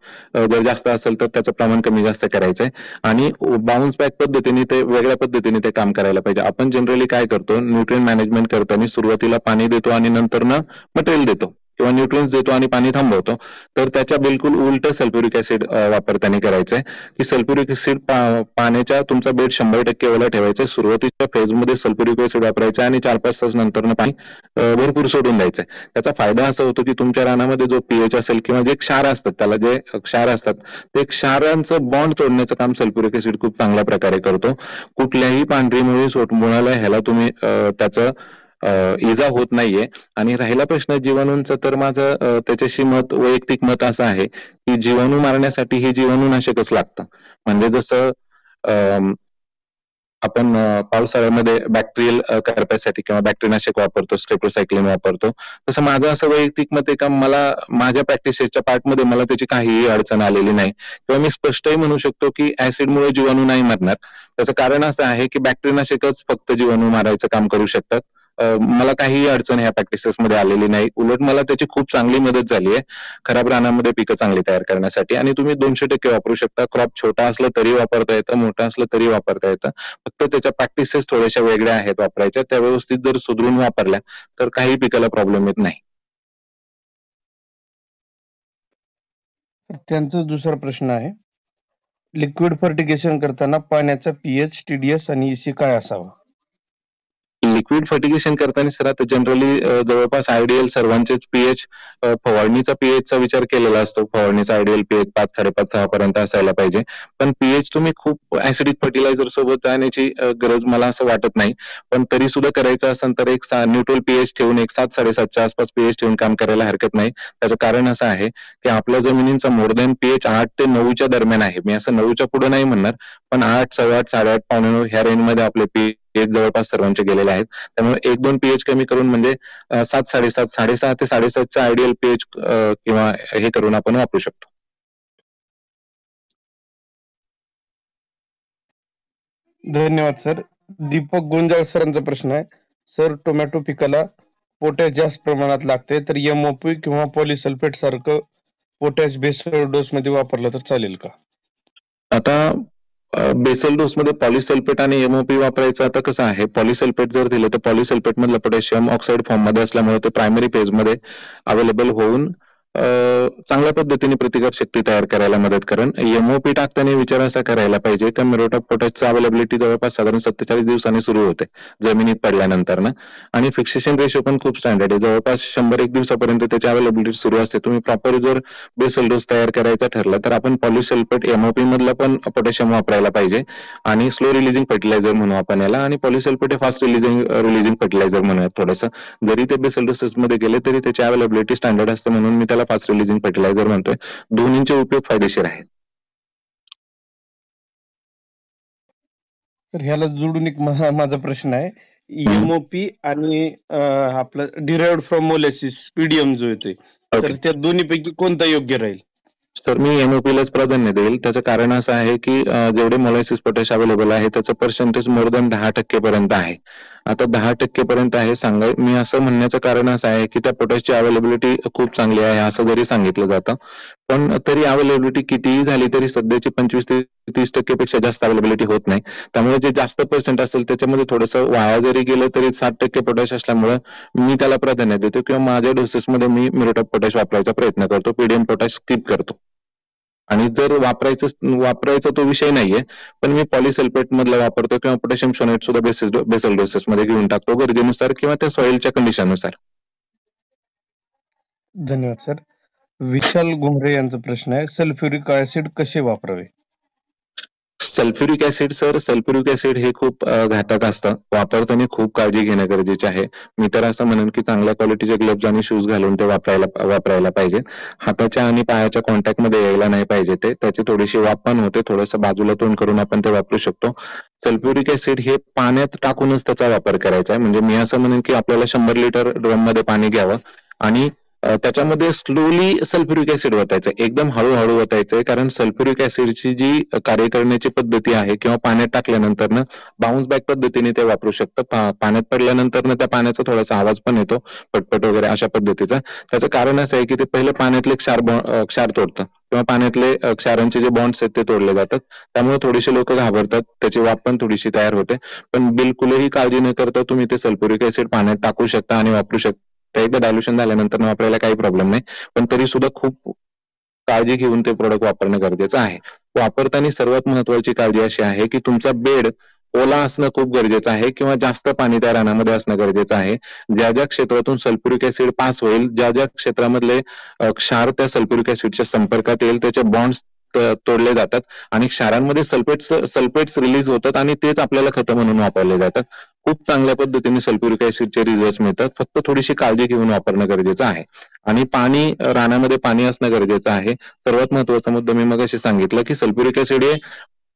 जर जास्त असेल तर त्याचं प्रमाण कमी जास्त करायचंय आणि बाउन्स बॅक पद्धतीने ते वेगळ्या पद्धतीने ते काम करायला पाहिजे. आपण जनरली काय करतो, न्यूट्रिएंट मॅनेजमेंट करताना सुरुवातीला पाणी देतो आणि नंतर मटेरियल देतो. किंवा न्यूट्रिएंट्स देतो आणि पाणी थांबवतो, तर त्याच्या बिलकुल उलट सल्फ्युरिक ऍसिड वापरताना करायचंय की सल्फ्युरिक ऍसिड पाण्याच्या तुमचा बेड 100% ओला ठेवायचा, सुरुवातीच्या फेजमध्ये सल्फ्युरिक ऍसिड वापरायचं आणि 4-5 तास नंतर पाणी भरपूर सोडून द्यायचंय. त्याचा फायदा असा होतो की तुमच्या रानामध्ये जो पीएच असेल किंवा जे क्षार असतात, त्याला जे क्षार असतात ते क्षारांचं बॉन्ड तोडण्याचं काम सल्फ्युरिक ऍसिड खूप चांगल्या प्रकारे करतो. कुठल्याही पांढरी मुळी सोटमुळाला ह्याला तुम्ही त्याचं इजा होत नाहीये. आणि राहिला प्रश्न जीवाणूंचा, तर माझं त्याच्याशी वैयक्तिक मत असं आहे की जीवाणू मारण्यासाठी हे जीवाणूनाशकच लागतं. म्हणजे जसं आपण पावसाळ्यामध्ये बॅक्टेरियल करप्यासाठी किंवा बॅक्टेरियानाशक वापरतो, स्टेप्टोसायक्लिन वापरतो, तसं माझं असं वैयक्तिक मत आहे का मला माझ्या प्रॅक्टिसेसच्या पार्टमध्ये मला त्याची काहीही अडचण आलेली नाही, किंवा मी स्पष्टही म्हणू शकतो की ऍसिडमुळे जीवाणू नाही मरणार. त्याचं कारण असं आहे की बॅक्टेरियानाशकच फक्त जीवाणू मारायचं काम करू शकतात. मला काहीही अडचण ह्या प्रॅक्टिसेसमध्ये आलेली नाही, उलट मला त्याची खूप चांगली मदत झाली आहे खराब रानामध्ये पिकं चांगली तयार करण्यासाठी. आणि तुम्ही 200% वापरू शकता. क्रॉप छोटा असला तरी वापरता येतं, मोठा असला तरी वापरता येतं. फक्त त्याच्या प्रॅक्टिसेस थोड्याशा वेगळ्या आहेत वापरायच्या, त्या व्यवस्थित जर सुधरून वापरल्या तर काही पिकाला प्रॉब्लेम येत नाही. त्यांचा दुसरा प्रश्न आहे, लिक्विड फर्टिगेशन करताना पाण्याचा पीएच, टीडीएस आणि ईसी काय असावा? लिक्विड फर्टिगेशन करताना सर आता जनरली जवळपास आयडियल सर्वांचेच पीएच, फवारणीचा पीएचचा विचार केलेला असतो. फवारणीचा आयडियल पीएच 5-5.5 पर्यंत असायला पाहिजे. पण पीएच तुम्ही खूप ऍसिडिक फर्टिलायझर सोबत जाण्याची गरज मला असं वाटत नाही. पण तरी सुद्धा करायचं असेल तर एक न्यूट्रल पीएच ठेवून एक 7-7.5च्या आसपास पीएच ठेवून काम करायला हरकत नाही. त्याचं कारण असं आहे की आपल्या जमिनींचा मोर दॅन पीएच 8 ते 9च्या दरम्यान आहे. मी असं 9च्या पुढे नाही म्हणणार, पण 8, 8.25, 8.5, 8.9 ह्या रेंजमध्ये आपले पीएच जवळपास सर्वांचे गेलेले आहेत. त्यामुळे 1-2 पीएच कमी करून म्हणजे 7, 7.5, 6.5 ते 7.5चा आयडियल पीएच किंवा हे करून आपण वापरू शकतो. धन्यवाद सर. दीपक गुंजाळ सरांचा प्रश्न आहे, सर टोमॅटो पिकाला पोटॅश जास्त प्रमाणात लागते, तर एमओपी किंवा पॉलिसल्फेट सारखं पोटॅश बेसल डोस मध्ये वापरलं तर चालेल का? आता बेसल डोसमध्ये पॉलिसल्फेट आणि एमओपी वापरायचं. आता कसं आहे, पॉलिसल्फेट जर दिलं तर पॉलिसल्फेट मधलं पोटॅशियम ऑक्साईड फॉर्ममध्ये असल्यामुळे ते प्रायमरी फेजमध्ये अवेलेबल होऊन चांगल्या पद्धतीने प्रतिकारशक्ती तयार करायला मदत करेल. एमओपी टाकताना विचार असा करायला पाहिजे की म्युरेट ऑफ पोटॅशची अवेलेबिलिटी जवळपास साधारण 47 दिवसांनी सुरू होते जमिनीत पडल्यानंतर ना, आणि फिक्सेशन रेशो पण खूप स्टँडर्ड आहे, जवळपास 100-1 दिवसापर्यंत त्याची अवेलेबिलिटी सुरू असते. तुम्ही प्रॉपर जर बेसल डोस तयार करायचा ठरला तर आपण पॉलिसल्फेट एमओपी मधला पण पोटॅशियम वापरायला पाहिजे, आणि स्लो रिलीजिंग फर्टिलायझर म्हणू आपण याला, आणि पॉलिसल्फेट हे फास्ट रिलीजिंग फर्टिलायझर म्हणूयात. थोडंसं जरी ते बेसल डोसेस मध्ये गेले तरी त्याची अवेलेबिलिटी स्टँडर्ड असते, म्हणून मी त्याला फास्ट रिलीजिंग फर्टिलायझर म्हणतोय. दोन्हींचे उपयोग फायदेशीर आहेत. तर ह्याला जोडून एक माझा प्रश्न आहे, एमओपी आणि आपलं डिराइव्हड फ्रॉम मोलॅसिस पीडीएम जो येतोय, तर त्या दोन्हीपैकी कोणता योग्य राहील? तर मी एमओपीलाच प्राधान्य देईल. त्याचं कारण असं आहे की जेवढे मोलॅसिस पोटॅश अवेलेबल आहे त्याचं पर्सेंटेज मोर दॅन 10% पर्यंत आहे. आता 10% पर्यंत आहे मी असं म्हणण्याचं कारण असं आहे की त्या पोटॅशची अवेलेबिलिटी खूप चांगली आहे असं जरी सांगितलं जातं, पण तरी अवेलेबिलिटी कितीही झाली तरी सध्याची 25 ते 30% पेक्षा जास्त अवेलेबिलिटी होत नाही. त्यामुळे जे जास्त पर्सेंट असेल त्याच्यामध्ये थोडंसं वाया जरी गेलं तरी 60% पोटॅश असल्यामुळे मी त्याला प्राधान्य देतो, किंवा माझ्या डोसेसमध्ये मी म्युरेट ऑफ पोटॅश वापरायचा प्रयत्न करतो, पीडीएम पोटॅश स्किप करतो. आणि जर वापरायचा तो विषय नाहीये, पण मी पॉलिसल्फेट मधला वापरतो किंवा पोटॅशियम सोनेट सुद्धा बेसल डोसेस मध्ये घेऊन टाकतो गरजेनुसार किंवा त्या सॉइलच्या कंडिशननुसार. धन्यवाद सर. विशाल घुमरे यांचा प्रश्न आहे, सल्फ्युरिक ऍसिड कसे वापरावे? सल्फ्युरिक ऍसिड हे खूप घातक असतं, वापरताना खूप काळजी घेणं गरजेचे आहे. मी तर असं म्हणेन की चांगल्या क्वालिटीचे ग्लोव्ज आणि शूज घालून ते वापरायला पाहिजे. हाताच्या आणि पायाच्या कॉन्टॅक्ट मध्ये यायला नाही पाहिजे ते, त्याची थोडीशी वाफ पण होते, थोडंसं बाजूला तोंड करून आपण ते वापरू शकतो. सल्फ्युरिक ऍसिड हे पाण्यात टाकूनच त्याचा वापर करायचा आहे. म्हणजे मी असं म्हणेन की आपल्याला 100 लिटर ड्रम मध्ये पाणी घ्यावं आणि त्याच्यामध्ये स्लोली सल्फ्युरिक ऍसिड ओतायचं, एकदम हळूहळू ओतायचंय, कारण सल्फ्युरिक ऍसिडची जी कार्य करण्याची पद्धती आहे किंवा पाण्यात टाकल्यानंतर ना बाउन्स बॅक पद्धतीने ते वापरू शकतं. पाण्यात पडल्यानंतर ना त्या पाण्याचा थोडासा आवाज पण येतो, पटपट वगैरे अशा पद्धतीचा. त्याचं कारण असं आहे की ते पहिले पाण्यातले क्षार तोडतं किंवा पाण्यातले क्षारांचे जे बॉन्ड्स आहेत ते तोडले जातात, त्यामुळे थोडेसे लोक घाबरतात, त्याची वाफ पण थोडीशी तयार होते. पण बिलकुलही काळजी न करता तुम्ही ते सल्फ्युरिक ऍसिड पाण्यात टाकू शकता आणि वापरू शकता. शकतं. एकदा डायल्युशन झाल्यानंतर वापरायला काही प्रॉब्लेम नाही. पण तरी सुद्धा खूप काळजी घेऊन ते प्रोडक्ट वापरणं गरजेचं आहे. वापरताना सर्वात महत्वाची काळजी अशी आहे की तुमचा बेड ओला असणं खूप गरजेचं आहे किंवा जास्त पाणी त्या रानामध्ये असणं गरजेचं आहे. ज्या ज्या क्षेत्रातून सल्फ्युरिक ऍसिड पास होईल, ज्या ज्या क्षेत्रामधले क्षार त्या सल्फ्युरिक ऍसिडच्या संपर्कात येईल, त्याचे बॉन्ड्स तोडले जातात आणि क्षारांमध्ये सल्फेट्स रिलीज होतात आणि तेच आपल्याला खतं म्हणून वापरले जातात. खूप चांगल्या पद्धतीने सल्फ्युरिक ऍसिडचे रिझल्ट मिळतात. फक्त थोडीशी काळजी घेऊन वापरणं गरजेचं आहे. आणि पाणी रानामध्ये पाणी असणं गरजेचं आहे. सर्वात महत्वाचा मुद्दा मी मगाशी सांगितलं की सल्फ्युरिक ऍसिड हे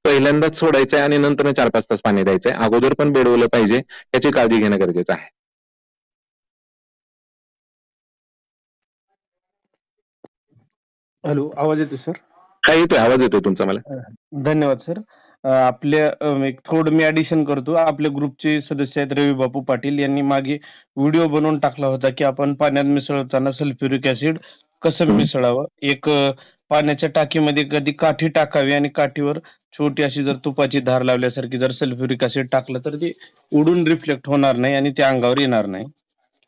पहिल्यांदाच सोडायचंय आणि नंतर 4-5 तास पाणी द्यायचंय. अगोदर पण बेडवलं पाहिजे, याची काळजी घेणं गरजेचं आहे. हॅलो, आवाज येतो सर? हा येतोय, आवाज येतोय तुमचा मला. धन्यवाद सर. आपल्या एक थोडं मी ॲडिशन करतो. आपल्या ग्रुपचे सदस्य आहेत रवी बापू पाटील यांनी मागे व्हिडिओ बनवून टाकला होता, की आपण पाण्यात मिसळताना सल्फ्युरिक ॲसिड कसं मिसळावं. एक पाण्याच्या टाकीमध्ये कधी काठी टाकावी आणि काठीवर छोटी अशी जर तुपाची धार लावल्यासारखी जर सल्फ्युरिक ॲसिड टाकलं तर ते उडून रिफ्लेक्ट होणार नाही आणि ते अंगावर येणार नाही.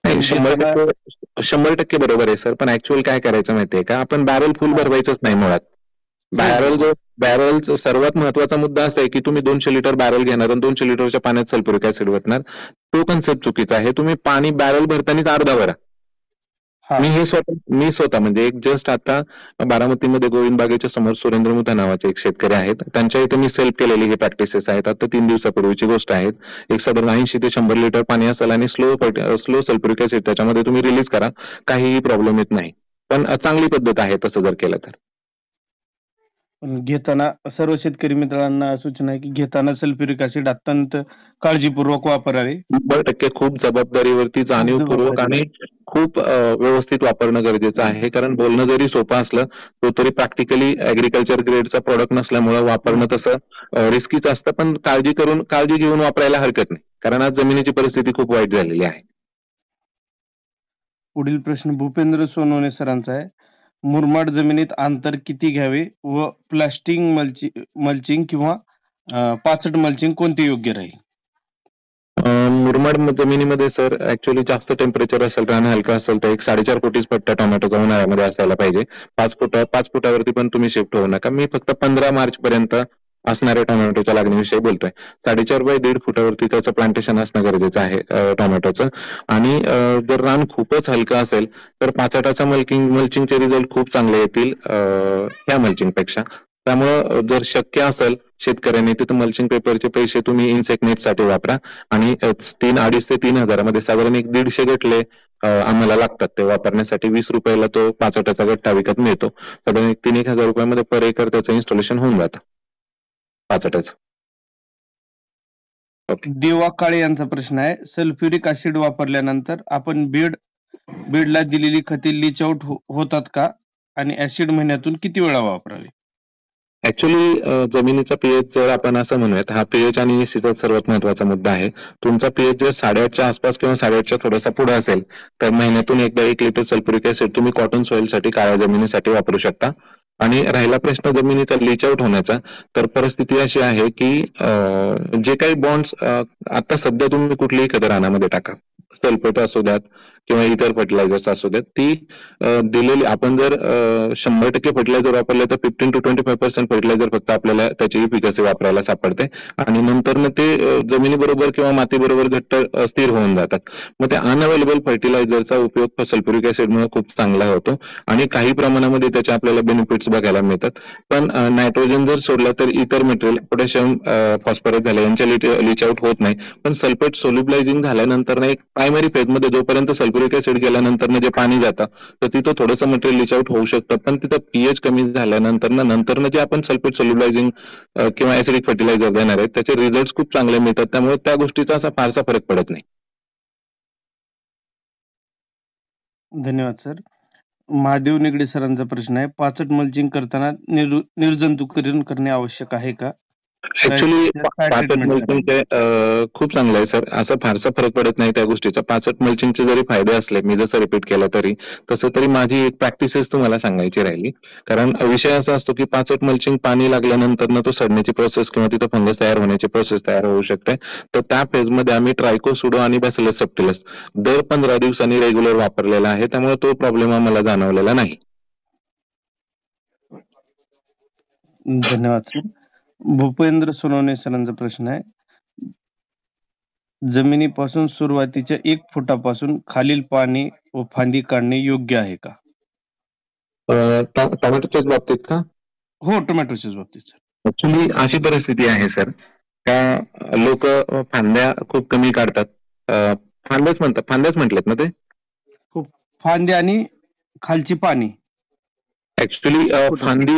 नाही, पण घेताना 100% बरोबर आहे सर. पण ऍक्च्युअल काय करायचं माहितीये का, आपण बॅरल फुल हां. भरवायचंच नाही मुळात. हो, हो, हो. बॅरलचा सर्वात महत्वाचा मुद्दा असा आहे की तुम्ही 200 लिटर बॅरल घेणार आणि 200 लिटरच्या पाण्यात सल्फ्युरिक ऍसिड ओतणार. तो कन्सेप्ट चुकीचा आहे. तुम्ही पाणी बॅरल भरतानाच अर्धा भरा. हां. मी स्वतः म्हणजे एक जस्ट आता बारामतीमध्ये गोविंद बागेच्या समोर सुरेंद्र मुथा नावाचे एक शेतकरी आहेत. त्यांच्या इथे मी सेल्फ केलेली ही प्रॅक्टिसेस आहेत. आता 3 दिवसापूर्वीची गोष्ट आहे. एक साधारण 80 ते 100 लिटर पाणी असेल आणि स्लो सल्फ्युरिक ऍसिड त्याच्यामध्ये तुम्ही रिलीज करा, काहीही प्रॉब्लेम येत नाही. पण चांगली पद्धत आहे तसं जर केलं तर. पण घेताना सर्व शेतकरी मित्रांना सूचना आहे, की घेताना सल्फ्युरिक ॲसिड अत्यंत काळजीपूर्वक वापरावे. 100% खूप जबाबदारीवरती खूप जाणीवपूर्वक जबाबदारी. आणि खूप व्यवस्थित वापरणं गरजेचं आहे. कारण बोलणं जरी सोपं असलं, तो तरी प्रॅक्टिकली ऍग्रीकल्चर ग्रेडचा प्रॉडक्ट नसल्यामुळे वापरणं तसं रिस्कीच असतं. पण काळजी घेऊन वापरायला हरकत नाही. कारण आज जमिनीची परिस्थिती खूप वाईट झालेली आहे. पुढील प्रश्न भूपेंद्र सोनवणे सरांचा आहे. मुरमाड जमिनीत अंतर किती घ्यावे व प्लास्टिक मल्चिंग किंवा पाचट मल्चिंग कोणते योग्य राहील? मुरमाड जमिनीमध्ये सर ऍक्च्युअली जास्त टेम्परेचर असेल, रान हलका असेल तर एक 4.5 फुटीच पट्टा टोमॅटोचा उन्हाळ्यामध्ये असायला पाहिजे. 5 फुटावरती पण तुम्ही शिफ्ट होऊ नका. मी फक्त 15 मार्च पर्यंत असणाऱ्या टोमॅटोच्या लागणीविषयी बोलतोय. 4.5 बाय 1.5 फुटावरती त्याचं प्लांटेशन असणं गरजेचं आहे टोमॅटोचं. आणि जर रान खूपच हलकं असेल तर पाचटाचा मल्चिंगचे रिझल्ट खूप चांगले येतील ह्या मल्चिंगपेक्षा. त्यामुळं जर शक्य असेल शेतकऱ्यांनी तिथं मल्चिंग पेपरचे पैसे तुम्ही इन्सेक्ट नेटसाठी वापरा. आणि 2,500 ते 3,000 साधारण 150 गठले आम्हाला लागतात ते वापरण्यासाठी. 20 रुपयाला तो पाचटाचा गठ्ठा विकत मिळतो. साधारण 3,000-1,000 रुपयामध्ये पर एकर त्याचं इन्स्टॉलेशन होऊन जातं पाचटाचं. देवा काळे यांचा प्रश्न आहे. सल्फ्युरिक ॲसिड वापरल्यानंतर आपण बेडला दिलेली खते लीच आउट होतात का? आणि ॲसिड महिन्यातून किती वेळा वापरावे? ऍक्च्युअली जमिनीचा पीएच जर आपण असं म्हणूयात, हा पीएच आणि ECचा सर्वात महत्वाचा मुद्दा आहे. तुमचा पीएच जर 8.5च्या आसपास किंवा 8.5च्या थोडासा पुढे असेल तर महिन्यातून एकदा 1 लिटर सल्फ्युरिक ऍसिड तुम्ही कॉटन सॉइलसाठी, काळ्या जमिनीसाठी वापरू शकता. आणि राहिला प्रश्न जमिनीचा लीच आउट होण्याचा, तर परिस्थिती अशी आहे की जे काही बॉन्ड्स आता सध्या तुम्ही कुठलीही खतं रानामध्ये टाका, सल्फेट असू द्यात किंवा इतर फर्टिलायझर्स असू द्यात, ती दिलेली आपण जर 100% फर्टिलायझर वापरले तर 15 to 25% फर्टिलायझर फक्त आपल्याला त्याची एफिकसी वापरायला सापडते. आणि नंतर मग ते जमिनीबरोबर किंवा मातीबरोबर घट्ट स्थिर होऊन जातात. मग ते अनअवेलेबल फर्टिलायझरचा उपयोग सल्फ्युरिक ऍसिडमुळे खूप चांगला होतो आणि काही प्रमाणामध्ये त्याचे आपल्याला बेनिफिट्स बघायला मिळतात. पण नायट्रोजन जर सोडलं तर इतर मटेरियल पोटॅशियम, फॉस्फरस झाले यांच्या लीच आउट होत नाही. पण सल्फेट सोल्युबलायझिंग झाल्यानंतर एक प्रायमरी फेजमध्ये जोपर्यंत सल्फ्युरिक ऍसिड गेल्यानंतर जे पाणी जातं तर तिथं थोडंसं मटेरियल लीच आउट होऊ शकतं. पण तिथं पीएच कमी झाल्यानंतर जे आपण सल्फेट सोल्युबलायझिंग किंवा ऍसिडिक फर्टिलायझर देणार आहेत त्याचे रिझल्ट खूप चांगले मिळतात. त्यामुळे त्या गोष्टीचा असा फारसा फरक पडत नाही. धन्यवाद सर. महादेव निगडे सरांचा प्रश्न आहे. पाचट मल्चिंग करताना निर्जंतुकीकरण करणे आवश्यक आहे का? ऍक्च्युली त्याच्यात काय पाचट ट्रीटमेंट करावी? मल्चिंगचे खूप चांगलं आहे सर. असं फारसा फरक पडत नाही त्या गोष्टीचा. पाचट मल्चिंगचे जरी फायदे असले, मी जसं रिपीट केलं तरी, तसं तरी माझी एक प्रॅक्टिसेस तुम्हाला सांगायची राहिली. कारण विषय असा असतो की पाचट मल्चिंग पाणी लागल्यानंतर तो सडण्याची प्रोसेस किंवा तिथं फंगस तयार होण्याची प्रोसेस तयार होऊ शकते. तर त्या फेजमध्ये आम्ही ट्रायकोसुडो आणि बॅसिलस सबटिलस दर 15 दिवसांनी रेग्युलर वापरलेला आहे. त्यामुळे तो प्रॉब्लेम आम्हाला जाणवलेला नाही. धन्यवाद सर. भूपेंद्र सोनवणे सरांचा प्रश्न आहे. जमिनीपासून सुरुवातीच्या 1 फुटापासून खालील पाणी व फांदी काढणे योग्य आहे का? टोमॅटोच्याच बाबतीत का? हो, टोमॅटोच्याच बाबतीत सर. ऍक्च्युली अशी परिस्थिती आहे सर, का लोक फांद्या खूप कमी काढतात. फांद्याच म्हटलेत ना ते? खूप फांदी आणि खालची पाणी. ऍक्च्युली फांदी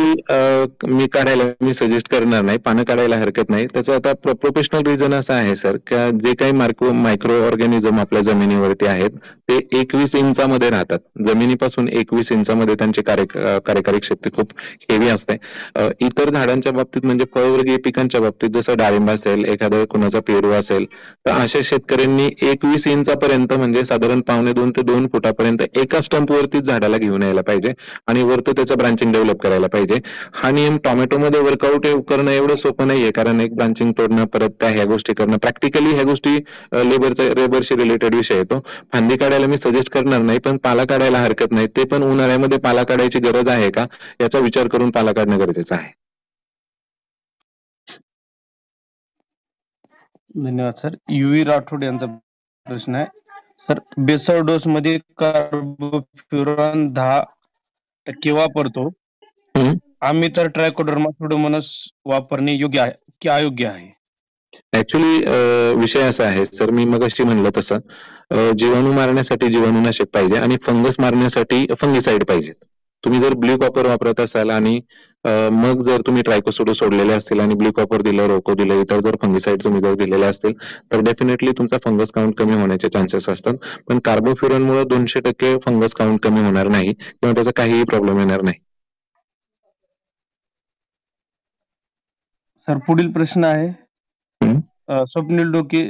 मी काढायला मी सजेस्ट करणार नाही. पानं काढायला हरकत नाही. त्याचं आता प्रोफेशनल रिझन असं आहे सर, का जे काही मायक्रो ऑर्गॅनिझम आपल्या जमिनीवरती आहेत ते 21 इंचामध्ये राहतात. जमिनीपासून 21 इंचामध्ये त्यांची कार्यकारी शक्ती खूप हेवी असते. इतर झाडांच्या बाबतीत म्हणजे फळवर्गीय पिकांच्या बाबतीत जसं डाळिंब असेल, एखादा कुणाचा पेरू असेल, तर अशा शेतकऱ्यांनी 21 इंचापर्यंत म्हणजे साधारण 1.5 ते 2 फुटापर्यंत एका स्टंपवरतीच झाडाला घेऊन यायला पाहिजे आणि वरती त्याचं ब्रांचिंग डेव्हलप करायला पाहिजे. हा नियम टोमॅटोमध्ये वर्कआउट करणं एवढं सोपं नाहीये, कारण एक ब्रांचिंग तोडणं, परत त्या ह्या गोष्टी करणं, प्रॅक्टिकली ह्या गोष्टी लेबरशी रिलेटेड विषय येतो. फांदी काढायला मी सजेस्ट करणार नाही, पण पाला काढायला हरकत नाही. ते पण उन्हाळ्यामध्ये पाला काढायची गरज आहे का, याचा विचार करून पाला काढणं गरजेचं आहे. धन्यवाद सर. युवी राठोड यांचा प्रश्न आहे. सर, बेसळ डोस मध्ये कार्बोफ्युरॉन 10% वापरतो. आम्ही तर ट्रायकोडर्मा सुडोमोनास वापरणे योग्य आहे की अयोग्य आहे? ऍक्च्युली विषय असा आहे सर, मी मगाशी म्हणलं तसं, जीवाणू मारण्यासाठी जीवाणूनाशक पाहिजे आणि फंगस मारण्यासाठी फंगिसाईड पाहिजे. तुम्ही जर ब्ल्यू कॉपर वापरत असाल आणि मग जर तुम्ही ट्रायकोसुडो सोडलेले असतील आणि ब्ल्यू कॉपर दिलं, रोको दिलं, इतर जर फंगिसाईड तुम्ही जर दिलेले असतील, तर डेफिनेटली तुमचा फंगस काउंट कमी होण्याचे चान्सेस असतात. पण कार्बोफ्युरॉनमुळे 200% फंगस काउंट कमी होणार नाही किंवा त्याचा काहीही प्रॉब्लेम येणार नाही. सर, पुढील प्रश्न आहे स्वप्नील डोके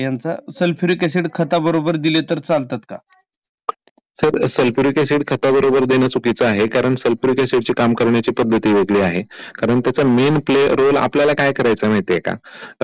यांचा. सल्फ्युरिक ऍसिड खताबरोबर दिले तर चालतात का? सर, सल्फ्युरिक ऍसिड खताबरोबर देणं चुकीचं आहे, कारण सल्फ्युरिक ऍसिडची काम करण्याची पद्धती वेगळी आहे. कारण त्याचा मेन रोल आपल्याला काय करायचं माहितीये का,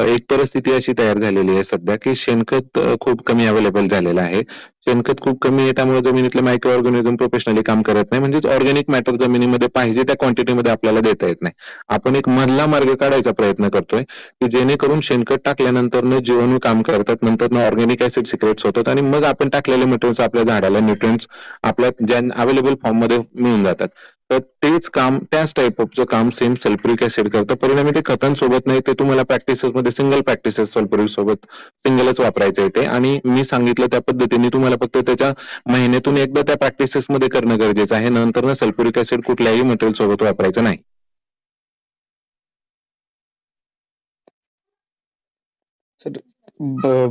एक परिस्थिती अशी तयार झालेली आहे सध्या की शेणखत खूप कमी अवेलेबल झालेलं आहे. शेणखत खूप कमी आहे, त्यामुळे जमिनीतले मायक्रो ऑर्गॅनिझम प्रोफेशनली काम करत नाही. म्हणजेच ऑर्गॅनिक मॅटर जमिनीमध्ये पाहिजे त्या क्वांटिटीमध्ये आपल्याला देता येत नाही. आपण एक मधला मार्ग काढायचा प्रयत्न करतोय की जेणेकरून शेणखत टाकल्यानंतर जीवाणू काम करतात, नंतर ऑर्गॅनिक ऍसिड सिक्रेट्स होतात आणि मग आपण टाकलेले मटेरियल्स आपल्या झाडाला न्यूट्रिएंट्स आपल्या ज्या अवेलेबल फॉर्म मध्ये मिळून जातात. तर तेच काम, त्याच टाईप ऑफचं काम सेम सल्फ्युरिक ऍसिड करतं. परिणामी ते खतांसोबत नाही, ते तुम्हाला प्रॅक्टिसेसमध्ये सिंगल प्रॅक्टिसेस सल्फ्युरिक सोबत सिंगलच वापरायचं येते. आणि मी सांगितलं त्या पद्धतीने तुम्हाला फक्त त्याच्या महिन्यातून एकदा त्या प्रॅक्टिसेसमध्ये करणं गरजेचं आहे. नंतर सल्फ्युरिक ऍसिड कुठल्याही मटेरियल सोबत वापरायचं नाही. सर,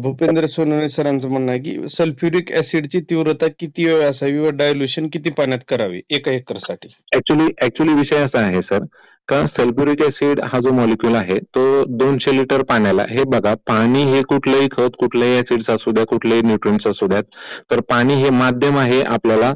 भूपेंद्र सोनवणे सरांचं म्हणणं आहे की सल्फ्युरिक ऍसिडची तीव्रता किती वेळ असावी व डायल्युशन किती पाण्यात करावे 1 एकरसाठी? ऍक्च्युली विषय असा आहे सर, का सल्फ्युरिक ऍसिड हा जो मॉलिक्यूल आहे तो 200 लिटर पाण्याला, हे बघा, पाणी हे कुठलंही खत, कुठलेही ऍसिड्स असू द्या, कुठलेही न्यूट्रिएंट्स असू द्यात, तर पाणी हे माध्यम आहे आपल्याला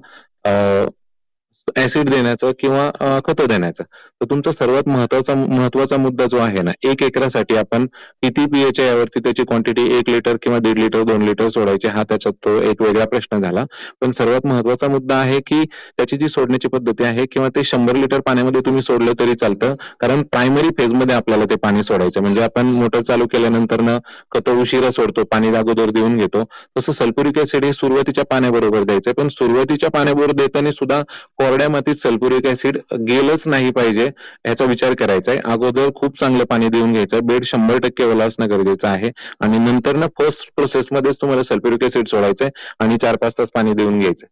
ऍसिड देण्याचं किंवा खतं देण्याचं. तर तुमचा सर्वात महत्वाचा मुद्दा जो आहे ना, 1 एकरासाठी आपण किती पीएच आहे यावरती त्याची क्वांटिटी 1 लिटर किंवा 1.5 लिटर 2 लिटर सोडायची, हा त्याच्यात तो एक वेगळा प्रश्न झाला. पण सर्वात महत्वाचा मुद्दा आहे की त्याची जी सोडण्याची पद्धती आहे, किंवा ते 100 लिटर पाण्यामध्ये तुम्ही सोडलं तरी चालतं, कारण प्रायमरी फेजमध्ये आपल्याला ते पाणी सोडायचं. म्हणजे आपण मोटर चालू केल्यानंतर खतं उशिरा सोडतो, पाणी अगोदर देऊन घेतो, तसं सल्फ्युरिक ऍसिड हे सुरुवातीच्या पाण्याबरोबर द्यायचं. पण सुरुवातीच्या पाण्याबरोबर देताना सुद्धा कोरड्या मातीत सल्फ्युरिक ऍसिड गेलंच नाही पाहिजे याचा विचार करायचा आहे. अगोदर खूप चांगलं पाणी देऊन घ्यायचं, बेड 100% ओला असणं गरजेचं आहे आणि नंतर फर्स्ट प्रोसेसमध्येच तुम्हाला सल्फ्युरिक ऍसिड सोडायचंय आणि 4-5 तास पाणी देऊन घ्यायचं.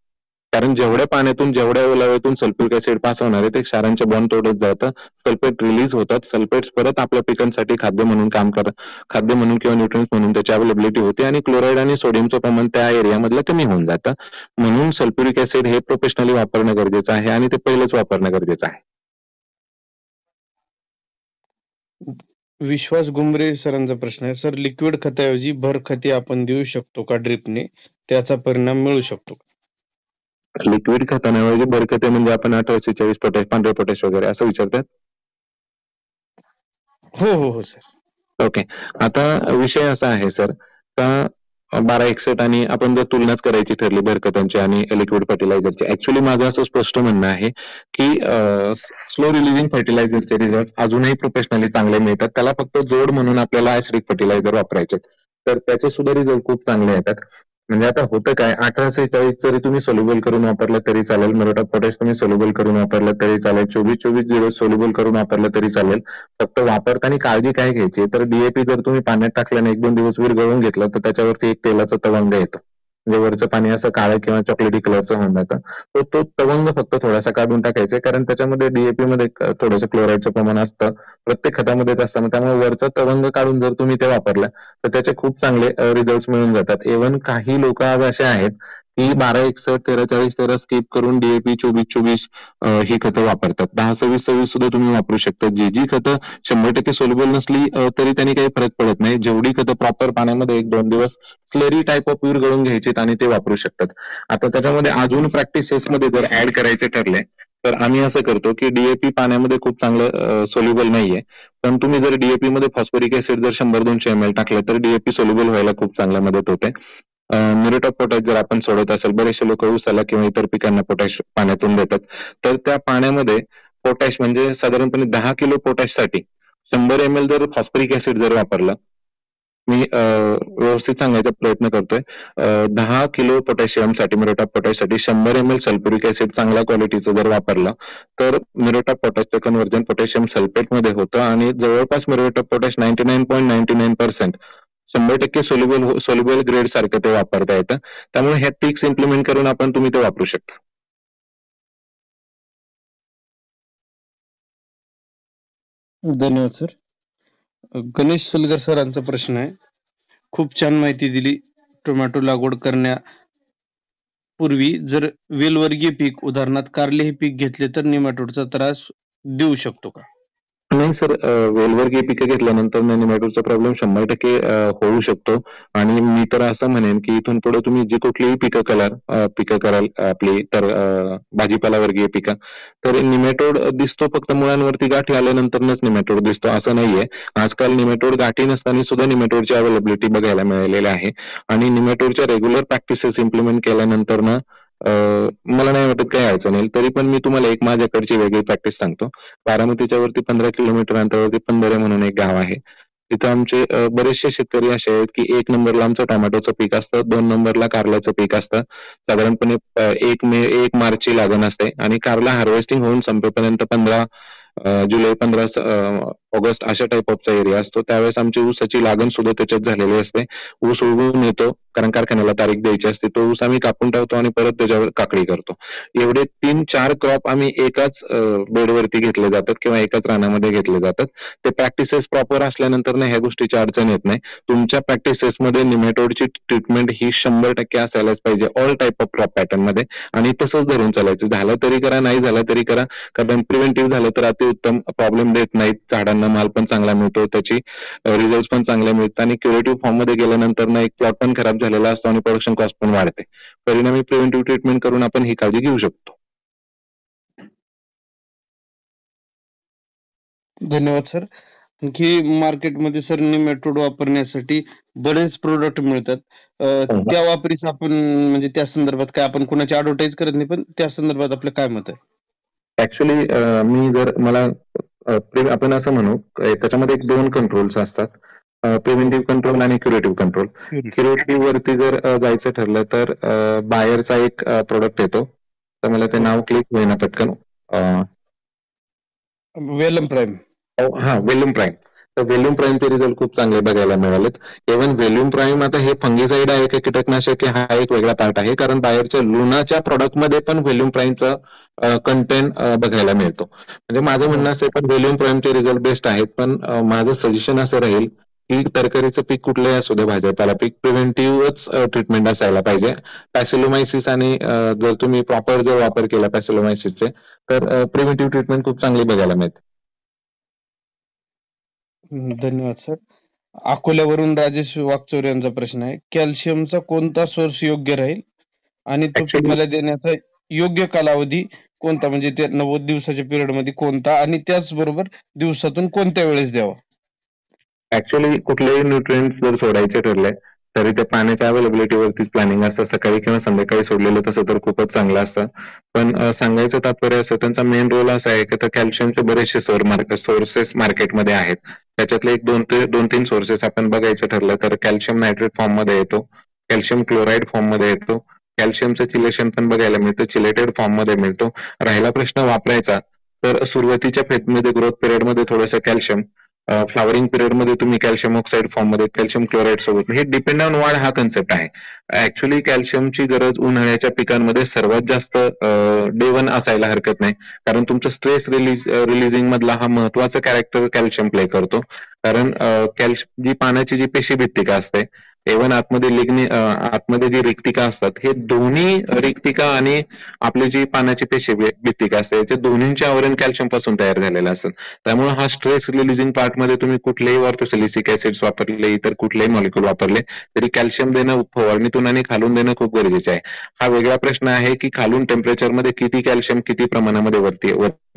कारण जेवढ्या पाण्यातून, जेवढ्या ओलाव्यातून सल्फ्युरिक ऍसिड पास होणार आहे ते क्षारांचे बॉन्ड तोडत जातं, सल्फेट रिलीज होतात, सल्फेट्स परत आपल्या पिकांसाठी खाद्य म्हणून किंवा न्यूट्रिएंट्स म्हणून त्याची अवेलेबिलिटी होते आणि क्लोराईड आणि सोडियमचं प्रमाण त्या एरियामधलं कमी होऊन जातं. म्हणून सल्फ्युरिक ऍसिड हे प्रोफेशनली वापरणं गरजेचं आहे आणि ते पहिलेच वापरणं गरजेचं आहे. विश्वास गुमरे सरांचा प्रश्न आहे, सर लिक्विड खताऐवजी भर खते आपण देऊ शकतो का ड्रिपने? त्याचा परिणाम मिळू शकतो का? लिक्विड खताऐवजी भर खते म्हणजे आपण 18-46 पोटॅश, पांढरे पोटॅश वगैरे असं विचारतात? हो हो हो सर. ओके. आता विषय असा आहे सर का 1261 आणि आपण जर तुलनाच करायची ठरली भर खतांची आणि लिक्विड फर्टिलायझरची, ऍक्च्युली माझं असं स्पष्ट म्हणणं आहे की स्लो रिलीजिंग फर्टिलायझरचे रिझल्ट अजूनही प्रोफेशनली चांगले मिळतात. त्याला फक्त जोड म्हणून आपल्याला ऍसिडिक फर्टिलायझर वापरायचे, तर त्याचे सुद्धा रिझल्ट खूप चांगले येतात. म्हणजे आता होतं काय, 18-46 जरी तुम्ही सोल्युबल करून वापरलं तरी चालेल, म्युरेट ऑफ पोटॅश तुम्ही सोल्युबल करून वापरलं तरी चालेल, 24-24 सोल्युबल करून वापरलं तरी चालेल. फक्त वापरताना काळजी काय घ्यायची, तर डीएपी जर तुम्ही पाण्यात टाकल्याने 1-2 दिवस विरघळून घेतलं तर त्याच्यावरती एक तेलाचं तवंग येतं, म्हणजे वरचं पाणी असं काळं किंवा चॉकलेटी कलरचं होऊन जातं. तर तो तवंग फक्त थोडासा काढून टाकायचा, कारण त्याच्यामध्ये डीएपी मध्ये थोडंसं क्लोराईडचं प्रमाण असतं, प्रत्येक खतामध्येच असतं. त्यामुळे वरचा तवंग काढून जर तुम्ही ते वापरलं तर त्याचे खूप चांगले रिझल्ट मिळून जातात. इव्हन काही लोक आज असे आहेत की 1261, 1340 स्किप करून डीएपी 24-24 ही खतं वापरतात. 10-26-26 सुद्धा तुम्ही वापरू शकता. जी खतं 100% सोल्युबल नसली तरी त्यांनी काही फरक पडत नाही. जेवढी खतं प्रॉपर पाण्यामध्ये 1-2 दिवस स्लरी टाईप ऑफ विरघळून घ्यायची आणि ते वापरू शकतात. आता त्याच्यामध्ये अजून प्रॅक्टिसेसमध्ये जर ऍड करायचे ठरले तर आम्ही असं करतो की डीएपी पाण्यामध्ये खूप चांगलं सोल्युबल नाहीये, पण तुम्ही जर डीएपी मध्ये फॉस्फरिक ऍसिड जर 100-200 ml टाकलं तर डीएपी सोल्युबल व्हायला खूप चांगला मदत होते. म्युरेट ऑफ पोटॅश जर आपण सोडत असेल, बरेचसे लोक ऊसाला किंवा इतर पिकांना पोटॅश पाण्यातून देतात, तर त्या पाण्यामध्ये पोटॅश म्हणजे साधारणपणे 10 किलो पोटॅशसाठी 100 ml जर फॉस्फरिक ऍसिड जर वापरलं, मी व्यवस्थित सांगायचा प्रयत्न करतोय, 10 किलो पोटॅशियमसाठी म्युरेट ऑफ पोटॅशसाठी 100 ml सल्फ्युरिक ऍसिड चांगल्या क्वालिटीचं जर वापरलं तर म्युरेट ऑफ पोटॅशचं कन्व्हर्जन पोटॅशियम सल्फेटमध्ये होतं आणि जवळपास muriate of potash 99.99% 100% soluble grade सारखं ते वापरता येतं. त्यामुळे ह्या टिक्स इम्प्लिमेंट करून तुम्ही ते वापरू शकता. धन्यवाद सर. गणेश सलगर सरांचा प्रश्न आहे, खूप छान माहिती दिली. टोमॅटो लागवड करण्यापूर्वी जर वेलवर्गीय पीक उदाहरणार्थ कारले हे पीक घेतले तर निमॅटोडचा त्रास देऊ शकतो का? नाही सर, वेलवर्गीय पिकं घेतल्यानंतर नेमॅटोडचा प्रॉब्लेम 100% होऊ शकतो. आणि मी तर असं म्हणेन की इथून पुढे तुम्ही जी कुठलीही पिकं कराल आपली तर भाजीपाला वर्गीय पिकं, तर निमॅटोड दिसतो फक्त मुळांवरती गाठी आल्यानंतरच निमॅटोड दिसतो असं नाहीये. आजकाल निमॅटोड गाठी नसताना सुद्धा निमॅटोडची अवेलेबिलिटी बघायला मिळालेली आहे. आणि निमॅटोडच्या रेग्युलर प्रॅक्टिसेस इम्प्लिमेंट केल्यानंतर ना मला नाही वाटत काही अडचण येईल. तरी पण मी तुम्हाला एक माझ्याकडची वेगळी प्रॅक्टिस सांगतो. बारामतीच्या वरती 15 किलोमीटर अंतरावरती पंधरे म्हणून एक गाव आहे. तिथं आमचे बरेचसे शेतकरी असे आहेत की 1 नंबरला आमचं टोमॅटोचं पीक असतं, 2 नंबरला कारल्याचं पीक असतं. साधारणपणे 1 मार्चची लागण असते आणि कारला हार्वेस्टिंग होऊन संपेपर्यंत 15 जुलै, 15 ऑगस्ट अशा टाईप ऑफचा एरिया असतो. त्यावेळेस आमची ऊसाची लागण सुद्धा त्याच्यात झालेली असते. ऊस उगवून येतो, कारण कारखान्याला तारीख द्यायची असते. तो ऊस आम्ही कापून ठेवतो आणि परत त्याच्यावर काकडी करतो. एवढे 3-4 क्रॉप आम्ही एकाच बेडवरती घेतले जातात किंवा एकाच रानामध्ये घेतले जातात. ते प्रॅक्टिसेस प्रॉपर असल्यानंतर ह्या गोष्टीची अडचण येत नाही. तुमच्या प्रॅक्टिसेसमध्ये निमॅटोडची ट्रीटमेंट ही 100% असायलाच पाहिजे, all type of crop pattern मध्ये. आणि तसंच धरून चालायचं, झालं तरी करा, नाही झालं तरी करा, कारण प्रिव्हेंटिव्ह झालं तर अतिउत्तम, प्रॉब्लेम देत नाहीत, झाडांना माल पण चांगला मिळतो, त्याची रिझल्ट पण चांगले मिळतात. आणि क्युरेटिव्ह फॉर्म मध्ये गेल्यानंतर ना एक प्लॉट पण खराब झालेला असतो आणि प्रोडक्शन कॉस्ट पण वाढते. परिणामी प्रिव्हेंटिव्ह ट्रीटमेंट करून आपण ही काळजी घेऊ शकतो. धन्यवाद सर. आणखी मार्केटमध्ये सर निमॅटोड वापरण्यासाठी बरेच प्रोडक्ट मिळतात. त्या वापरीस आपण म्हणजे त्या संदर्भात काय आपण कोणाची ऍडव्हर्टाईज करत नाही, पण त्या संदर्भात आपलं काय मत आहे? ऍक्च्युली मी जर मला आपण असं म्हणू, त्याच्यामध्ये 2 कंट्रोल्स असतात, प्रिव्हेंटिव्ह कंट्रोल आणि क्युरेटिव्ह कंट्रोल. क्युरेटिव्ह वरती जर जायचं ठरलं तर बायरचा एक प्रोडक्ट येतो, तर मला ते नाव क्लिक होईना पटकन. वेलम प्राईम. हा, वेल्युम प्राईम. तर वेल्युम प्राईमचे रिझल्ट खूप चांगले बघायला मिळालेत. इव्हन वेल्युम प्राईम आता हे फंगिसाईड आहे की कीटकनाशक हा एक वेगळा पार्ट आहे, कारण बाहेरच्या लुनाच्या प्रॉडक्टमध्ये पण वेल्युम प्राईमचा कंटेंट बघायला मिळतो. म्हणजे माझं म्हणणं असं पण वेल्युम प्राईमचे रिझल्ट बेस्ट आहेत, पण माझं सजेशन असं राहील की तरकारीचं पीक कुठलंही असू दे, भाजीपाला पीक, प्रिव्हेंटिव्हच ट्रीटमेंट असायला पाहिजे. पॅसिलोमायसिस आणि जर तुम्ही प्रॉपर जर वापर केला पॅसिलोमायसिसचे तर प्रिव्हेंटिव्ह ट्रीटमेंट खूप चांगली बघायला मिळते. धन्यवाद सर. अकोल्यावरून राजेश वाकचौरे यांचा प्रश्न आहे. कॅल्शियमचा कोणता सोर्स योग्य राहील आणि तो ऍक्च्युली पिकाला देण्याचा योग्य कालावधी कोणता, म्हणजे ते 90 दिवसाच्या पिरियड मध्ये कोणता, आणि त्याचबरोबर दिवसातून कोणत्या वेळेस द्यावा? ऍक्च्युली कुठलेही न्यूट्रिएंट जर सोडायचे ठरले तरी ते पाण्याच्या अवेलेबिलिटीवरतीच प्लॅनिंग असतं. सकाळी किंवा संध्याकाळी सोडलेलं तसं तर खूपच चांगलं असतं. पण सांगायचं तात्पर्य असं, त्यांचा मेन रोल असा आहे की कॅल्शियमचे बरेचसे सोर्सेस मार्केटमध्ये आहेत. त्याच्यातले एक दोन तीन सोर्सेस आपण बघायचं ठरलं तर कॅल्शियम नायट्रेट फॉर्म मध्ये येतो, कॅल्शियम क्लोराईड फॉर्म मध्ये येतो, कॅल्शियमचं चिलेशन पण बघायला मिळतं, चिलेटेड फॉर्म मध्ये मिळतो. राहिला प्रश्न वापरायचा, तर सुरुवातीच्या फेजमध्ये ग्रोथ पिरियडमध्ये थोडंसं कॅल्शियम, फ्लॉवरिंग पिरियड मध्ये तुम्ही कॅल्शियम ऑक्साईड फॉर्म मध्ये कॅल्शियम क्लोराईड सोबत, हे डिपेंड ऑन वाढ हा कन्सेप्ट आहे. ऍक्च्युली कॅल्शियमची गरज उन्हाळ्याच्या पिकांमध्ये सर्वात जास्त डे वन असायला हरकत नाही, कारण तुमचं स्ट्रेस रिलीजिंग मधला हा महत्वाचा कॅरेक्टर कॅल्शियम प्ले करतो. कारण जी पानाची जी पेशीभित्तिका असते, इव्हन आतमध्ये जी रिक्तिका असतात, हे दोन्ही रिक्तिका आणि आपली जी पानाची पेशीभित्तिका असते, याच्या दोन्हींचे आवरण कॅल्शियम पासून तयार झालेलं असतं. त्यामुळे हा स्ट्रेस रिलीजिंग पार्ट मध्ये तुम्ही कुठलेही ऑर्थोसॅलिसिक ऍसिड्स वापरले, इतर कुठलेही मॉलिक्यूल वापरले तरी कॅल्शियम देणं फवारणीतून आणि खालून देणं खूप गरजेचं आहे. हा वेगळा प्रश्न आहे की खालून टेम्परेचरमध्ये किती कॅल्शियम किती प्रमाणामध्ये वरती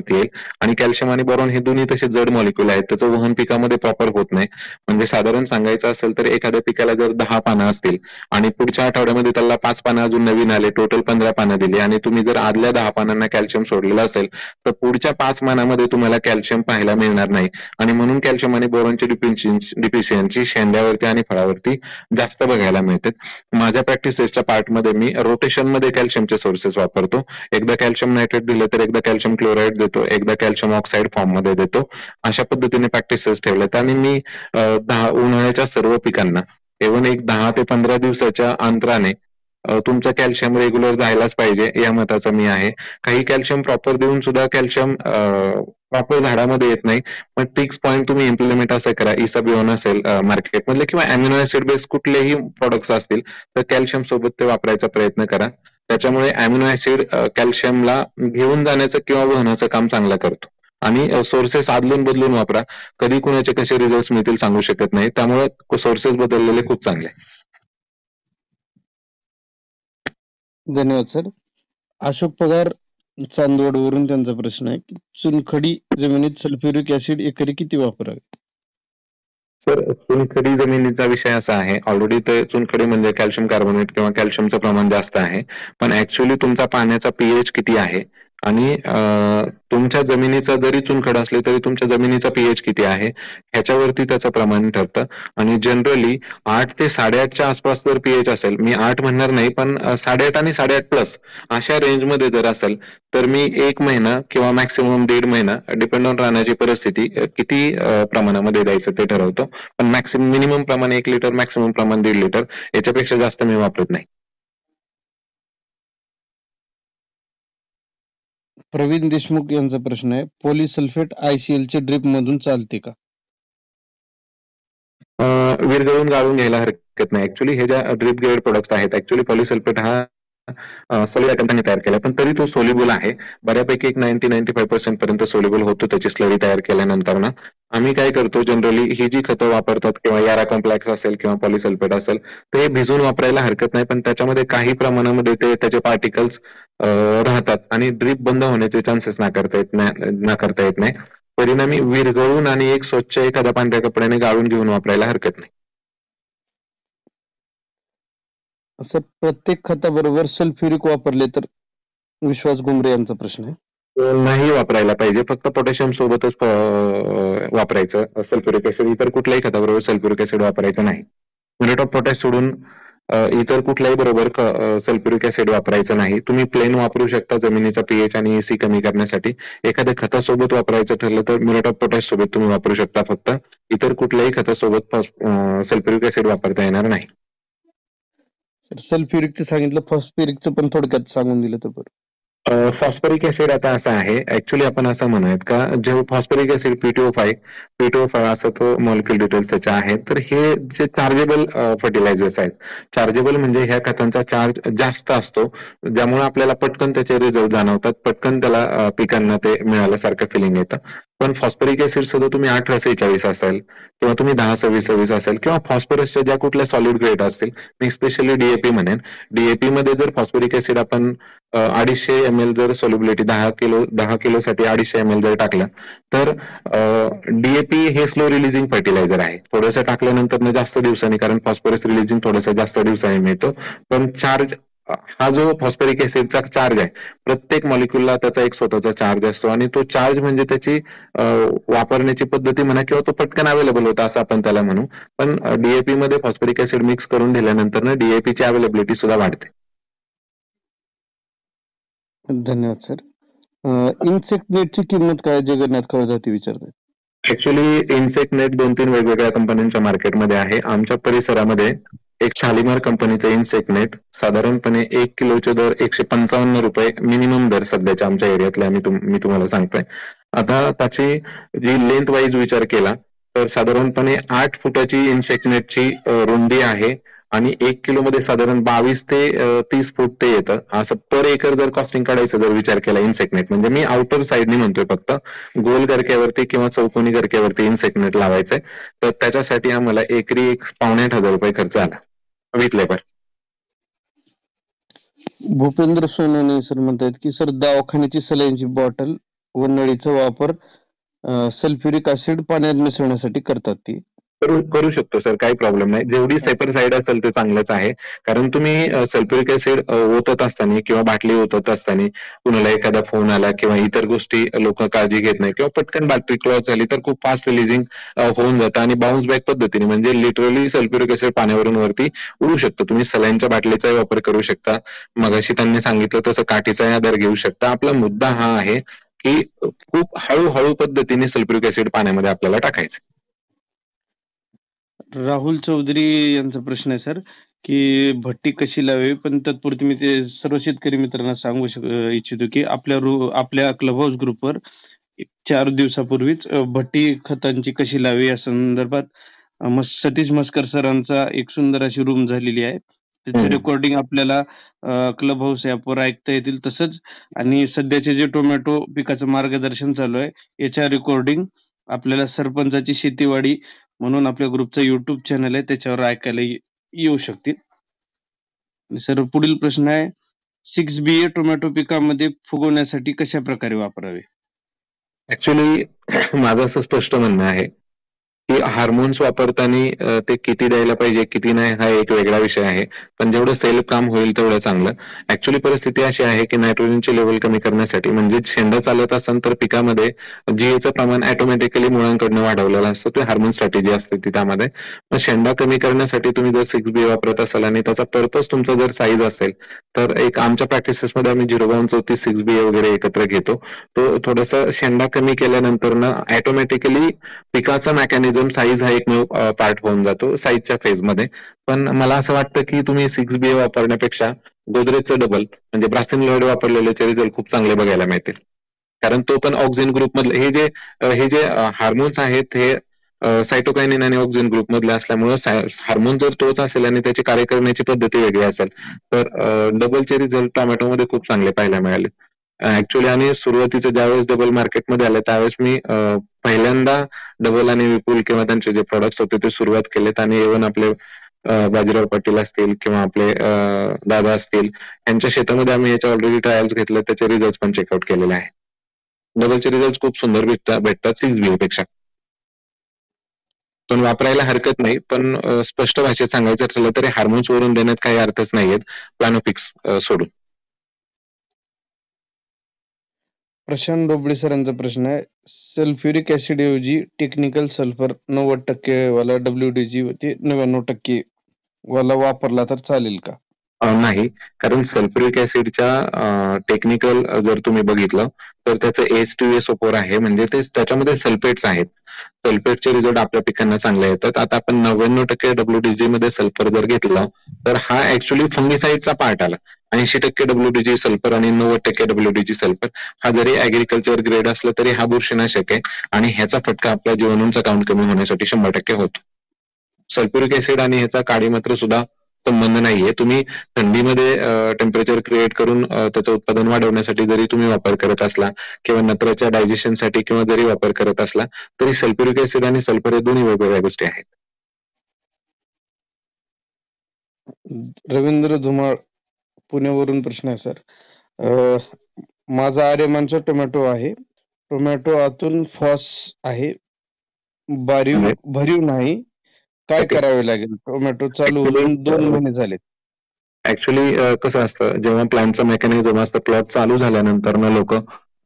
येईल, आणि कॅल्शियम आणि बोरॉन हे दोन्ही तसे जड मॉलिक्यूल आहेत, त्याचं वहन पिकामध्ये प्रॉपर होत नाही. म्हणजे साधारण सांगायचं असेल तर एखाद्या पिकाला जर 10 पानं असतील आणि पुढच्या आठवड्यामध्ये त्याला 5 पानं अजून नवीन आले, टोटल 15 पानं दिली, आणि तुम्ही जर आदल्या 10 पानांना कॅल्शियम सोडलेलं असेल तर पुढच्या 5 पानांमध्ये तुम्हाला कॅल्शियम पाहायला मिळणार नाही. आणि म्हणून कॅल्शियम आणि बोरॉनची डिफिशियन्सी शेंड्यावरती आणि फळावरती जास्त बघायला मिळते. माझ्या प्रॅक्टिसेसच्या पार्टमध्ये मी रोटेशन मध्ये कॅल्शियमचे सोर्सेस वापरतो. एकदा कॅल्शियम नायट्रेट दिलं तर एकदा कॅल्शियम क्लोराईड देतो, एकदा कॅल्शियम ऑक्साईड फॉर्म मध्ये देतो. अशा पद्धतीने प्रॅक्टिसेस ठेवल्यात आणि मी उन्हाळ्याच्या सर्व पिकांना इव्हन एक 10 ते 15 दिवसाच्या अंतराने तुमचं कॅल्शियम रेग्युलर जायलाच पाहिजे या मताचा मी आहे. काही कॅल्शियम प्रॉपर देऊन सुद्धा कॅल्शियम प्रॉपर झाडामध्ये येत नाही. पण टिक्स पॉईंट तुम्ही इम्प्लिमेंट असं करा, इसाबिओन असेल मार्केटमधले किंवा अॅमिनो ऍसिड बेस कुठलेही प्रोडक्ट्स असतील तर कॅल्शियम सोबत ते वापरायचा प्रयत्न करा. त्याच्यामुळे अॅमिनो ऍसिड कॅल्शियमला घेऊन जाण्याचं किंवा वहनाचं काम चांगलं करतो. आणि सोर्सेस आदलून बदलून वापरा, कधी कुणाचे कसे रिझल्ट मिळतील सांगू शकत नाही, त्यामुळे सोर्सेस बदललेले खूप चांगले. धन्यवाद सर. अशोक पगार चांदवडवरून त्यांचा प्रश्न आहे की चुनखडी जमिनीत सल्फ्युरिक ऍसिड एकरी किती वापरावे? सर, चुनखडी जमिनीचा विषय असा आहे, ऑलरेडी ते चुनखडी म्हणजे कॅल्शियम कार्बोनेट किंवा कॅल्शियमचं प्रमाण जास्त आहे, पण ऍक्च्युअली तुमचा पाण्याचा पीएच किती आहे आणि तुमच्या जमिनीचा जरी चुनखड असली तरी तुमच्या जमिनीचा पीएच किती आहे ह्याच्यावरती त्याचं प्रमाण ठरतं. आणि जनरली 8 ते 8.5च्या आसपास जर पीएच असेल, मी 8 म्हणणार नाही पण 8.5 आणि 8.5 प्लस अशा रेंजमध्ये जर असेल तर मी 1 महिना किंवा मॅक्सिमम 1.5 महिना डिपेंड ऑन राहण्याची परिस्थिती किती प्रमाणामध्ये द्यायचं ते ठरवतो. पण मॅक्सिमम मिनिमम प्रमाण 1 लिटर, मॅक्सिमम प्रमाण 1.5 लिटर, याच्यापेक्षा जास्त मी वापरत नाही. प्रवीण देशमुख यांचा प्रश्न आहे, पॉलिसल्फेट ICL चे ड्रिप मधून चालते का? विरघळून गाळून घ्यायला हरकत नाही. ऍक्च्युली हे ज्या ड्रिप ग्रेड प्रोडक्ट्स आहेत, ऍक्च्युली पॉलिसल्फेट हा सॉलिड अटॅम्पनी तयार केला, पण तरी तो सोल्युबल आहे बऱ्यापैकी. एक 90-95% पर्यंत सोल्युबल होतो त्याची स्लरी तयार केल्यानंतर ना. आम्ही काय करतो, जनरली ही जी खतं वापरतात किंवा यारा कॉम्प्लेक्स असेल किंवा पॉलिसल्फेट असेल ते भिजून वापरायला हरकत नाही, पण त्याच्यामध्ये काही प्रमाणामध्ये त्याचे पार्टिकल्स राहतात आणि ड्रिप बंद होण्याचे चान्सेस नाकारता येत नाही. परिणामी विरघळून आणि एक स्वच्छ एखाद्या पांढऱ्या कपड्याने गाळून घेऊन वापरायला हरकत नाही. असं प्रत्येक खताबरोबर सल्फ्युरिक वापरले तर? विश्वास घुमरे यांचा प्रश्न आहे. नाही वापरायला पाहिजे, फक्त पोटॅशियम सोबतच वापरायचं सल्फ्युरिक ऍसिड. इतर कुठल्याही खताबरोबर सल्फ्युरिक ऍसिड वापरायचं नाही. म्युरेट ऑफ पोटॅश सोडून इतर कुठल्याही बरोबर सल्फ्युरिक ऍसिड वापरायचं नाही. तुम्ही प्लेन वापरू शकता जमिनीचा पीएच आणि एसी कमी करण्यासाठी. एखाद्या खतासोबत वापरायचं ठरलं तर म्युरेट ऑफ पोटॅश सोबत तुम्ही वापरू शकता, फक्त इतर कुठल्याही खतासोबत सल्फ्युरिक ऍसिड वापरता येणार नाही. सल्फ्युरिकचं सांगितलं, फॉस्फरिकचं पण थोडक्यात सांगून दिलं तर बरं. फॉस्फरिक ऍसिड आता असं आहे, ऍक्च्युली आपण असं म्हणूयात का जे फॉस्फरिक ऍसिड PTO5 असं तो मॉलिक्युल डिटेल्स त्याच्या आहेत. तर हे जे चार्जेबल फर्टिलायझर्स आहेत, चार्जेबल म्हणजे ह्या खतांचा चार्ज जास्त असतो, ज्यामुळे आपल्याला पटकन त्याचे रिझल्ट जाणवतात, पटकन त्याला पिकांना ते मिळाल्यासारखं फिलिंग येतं. पण फॉस्फरिक ऍसिड सुद्धा तुम्ही 18-46 असेल किंवा तुम्ही 10-26 असेल किंवा फॉस्फरसच्या ज्या कुठल्या सॉलिड ग्रेड असतील, मी स्पेशली डीएपी म्हणेन. डीएपी मध्ये जर फॉस्फरिक ऍसिड आपण 250 ml जर सॉल्युबिलिटी 10 किलोसाठी 250 ml जर टाकलं तर डीएपी हे स्लो रिलीजिंग फर्टिलायझर आहे. थोडंसं टाकल्यानंतर जास्त दिवसांनी, कारण फॉस्फरस रिलीजिंग थोडंसं जास्त दिवसांनी मिळतो, पण चार्ज हा जो फॉस्फरिक ऍसिडचा चार्ज आहे, प्रत्येक मॉलिक्युलला त्याचा एक स्वतःचा चार्ज असतो आणि तो चार्ज म्हणजे त्याची वापरण्याची पद्धती म्हणा किंवा तो पटकन अवेलेबल होता असं आपण त्याला म्हणू. पण डीएपी मध्ये फॉस्फरिक ऍसिड मिक्स करून दिल्यानंतर ना डीएपीची अवेलेबिलिटी सुद्धा वाढते. धन्यवाद सर. इन्सेक्ट नेटची किंमत काय जगन्नाथ कळजाती विचारतात? ऍक्च्युली इन्सेक्ट नेट 2-3 वेगवेगळ्या कंपन्यांच्या मार्केटमध्ये आहे. आमच्या परिसरामध्ये एक शालिमार कंपनीचं इन्सेक्ट नेट साधारणपणे 1 किलोचे दर 155 रुपये मिनिमम दर सध्याच्या आमच्या एरियातल्या मी तुम्हाला सांगतोय. आता त्याची जी लेंथ वाईज विचार केला तर साधारणपणे 8 फुटाची इन्सेक्ट नेटची रुंदी आहे आणि 1 किलो मध्ये साधारण 22 ते 30 फूट ते येतं. असं पर एकर जर कॉस्टिंग काढायचं जर विचार केला इन्सेक्ट नेट, म्हणजे मी आउटर साईडनी म्हणतोय, फक्त गोल गरक्यावरती किंवा चौकोनी गरक्यावरती इन्सेक्ट नेट लावायचंय, तर त्याच्यासाठी आम्हाला एकरी 1,500 रुपये खर्च आला with labour. Bhupendra Sonawane sir म्हणतात की सर दवाखान्याची सलाईनची बॉटल व नळीचा वापर सल्फ्युरिक ऍसिड पाण्यात मिसळण्यासाठी करतात ती. करू शकतो सर, काही प्रॉब्लेम नाही. जेवढी सेपर साईड असेल ते चांगलंच आहे. कारण तुम्ही सल्फ्युरिक ऍसिड ओतत असताना किंवा बाटली ओतत असताना कुणाला एखादा फोन आला किंवा इतर गोष्टी लोक काळजी घेत नाही किंवा पटकन बॅटरी क्लॉज झाली तर खूप फास्ट रिलीजिंग होऊन जातं आणि बाउन्स बॅक पद्धतीने, म्हणजे लिटरली सल्फ्युरिक ऍसिड पाण्यावरून वरती उडू शकतो. तुम्ही सलाईनच्या बाटलीचाही वापर करू शकता, मगाशी त्यांनी सांगितलं तसं काठीचाही आधार घेऊ शकता. आपला मुद्दा हा आहे की खूप हळूहळू पद्धतीने सल्फ्युरिक ऍसिड पाण्यामध्ये आपल्याला टाकायचं. राहुल चौधरी यांचा प्रश्न आहे सर की भट्टी कशी लावावी, पण तत्पुरती मी ते सर्व शेतकरी मित्रांना सांगू इच्छितो की आपल्या क्लब हाऊस ग्रुपवर 4 दिवसापूर्वीच भट्टी खतांची कशी लावावी या संदर्भात सतीश मस्कर सरांचा एक सुंदर अशी रूम झालेली आहे. त्याचं रेकॉर्डिंग आपल्याला क्लब हाऊस ऍपवर ऐकता येतील. तसंच आणि सध्याचे जे टोमॅटो पिकाचं मार्गदर्शन चालू आहे याच्या रेकॉर्डिंग आपल्याला सरपंचाची शेतीवाडी म्हणून आपल्या ग्रुपचा युट्यूब चॅनल आहे त्याच्यावर ऐकायला येऊ शकतील. सर पुढील प्रश्न आहे 6BA टोमॅटो पिकामध्ये फुगवण्यासाठी कशा प्रकारे वापरावे? ऍक्च्युली माझं असं स्पष्ट म्हणणं आहे की हार्मोन्स वापरताना ते किती द्यायला पाहिजे किती नाही हा एक वेगळा विषय आहे, पण जेवढं सेल काम होईल तेवढं चांगलं. ऍक्च्युली परिस्थिती अशी आहे की नायट्रोजनचे लेवल कमी करण्यासाठी, म्हणजे शेंडा चालत असेल तर पिकामध्ये जीएचं प्रमाण ऑटोमॅटिकली मुळांकडनं वाढवलेलं असतं, ते हार्मोन स्ट्रॅटेजी असते ती त्यामध्ये. मग शेंडा कमी करण्यासाठी तुम्ही जर 6BA वापरत असाल आणि त्याचा पर्पज तुमचा जर साईज असेल तर एक आमच्या प्रॅक्टिसेसमध्ये आम्ही 0.34 6BA वगैरे एकत्र घेतो. तो थोडासा शेंडा कमी केल्यानंतर ना ऑटोमॅटिकली पिकाचा मेकॅनिझम साईज हा एकमेव पार्ट होऊन जातो साईजच्या फेजमध्ये. पण मला असं वाटतं की तुम्ही 6BA वापरण्यापेक्षा गोदरेजचं डबल म्हणजे ब्रासिन लॉइड वापरलेले रिझल्ट खूप चांगले बघायला मिळतील. कारण तो पण ऑक्झिन ग्रुप मधले हे जे हार्मोन्स आहेत हे सायटोकायनिन आणि ऑक्झिन ग्रुप मधले असल्यामुळे हार्मोन जर तोच असेल आणि त्याची कार्य करण्याची पद्धती वेगळी असेल तर डबलचे रिझल्ट टोमॅटोमध्ये खूप चांगले पाहायला मिळाले ऍक्च्युली. आणि सुरुवातीचं ज्यावेळेस डबल मार्केटमध्ये आलं त्यावेळेस मी पहिल्यांदा डबल आणि विपुल किंवा त्यांचे जे प्रोडक्ट्स होते ते सुरुवात केलेत आणि इव्हन आपले बाजीराव पाटील असतील किंवा आपले दादा असतील यांच्या शेतामध्ये आम्ही याच्या ऑलरेडी ट्रायल्स घेतले, त्याचे रिझल्ट पण चेकआउट केलेले आहे. डबलचे रिझल्ट खूप सुंदर भेटतात 6BA पेक्षा, पण वापरायला हरकत नाही. पण स्पष्ट भाषेत सांगायचं ठरलं तरी हार्मोन्स वरून देण्यात काही अर्थच नाहीयेत प्लॅनोपिक्स सोडून. प्रशांत डोबळे सरांचा प्रश्न आहे सल्फ्युरिक ऍसिड ऐवजी टेक्निकल सल्फर 90% वाला WDG ते 99% वाला वापरला तर चालेल का? नाही, कारण सल्फ्युरिक ऍसिडच्या टेक्निकल जर तुम्ही बघितलं तर त्याचं H2SO4 आहे, म्हणजे ते त्याच्यामध्ये सल्फेट्स आहेत. सल्फेटचे रिझल्ट आपल्या पिकांना चांगले येतात. आता आपण 99% WDG मध्ये सल्फर जर घेतला तर हा ऍक्च्युली फंगिसाईडचा पार्ट आला. 80% WDG सल्फर आणि 90% WDG सल्फर हा जरी ऍग्रिकल्चर ग्रेड असला तरी हा बुरशीनाशक आहे आणि ह्याचा फटका आपल्या जीवाणूंचा काउंट कमी होण्यासाठी 100% होतो. सल्फ्युरिक ऍसिड आणि ह्याचा काडी मात्र सुद्धा संबंध नाहीये. तुम्ही थंडीमध्ये टेम्परेचर क्रिएट करून त्याचं उत्पादन वाढवण्यासाठी जरी तुम्ही वापर करत असला किंवा नत्राच्या डायजेशनसाठी किंवा जरी वापर करत असला तरी सल्फ्युरिक ऍसिड आणि सल्फर हे दोन्ही वेगवेगळ्या गोष्टी आहेत. रवींद्र धुमाळ पुण्यावरून प्रश्न आहे सर. माझा आर्यमानचा टोमॅटो आहे. टोमॅटो आतून फॉस आहे, म्हणजे भरीव नाही. काय ओके. करावे लागेल? टोमॅटो चालू होऊन 2 महिने झालेत. ऍक्च्युली कसं असतं, जेव्हा प्लॅनचं मेकॅनिझम असतं, प्लॉट चालू झाल्यानंतर ना लोक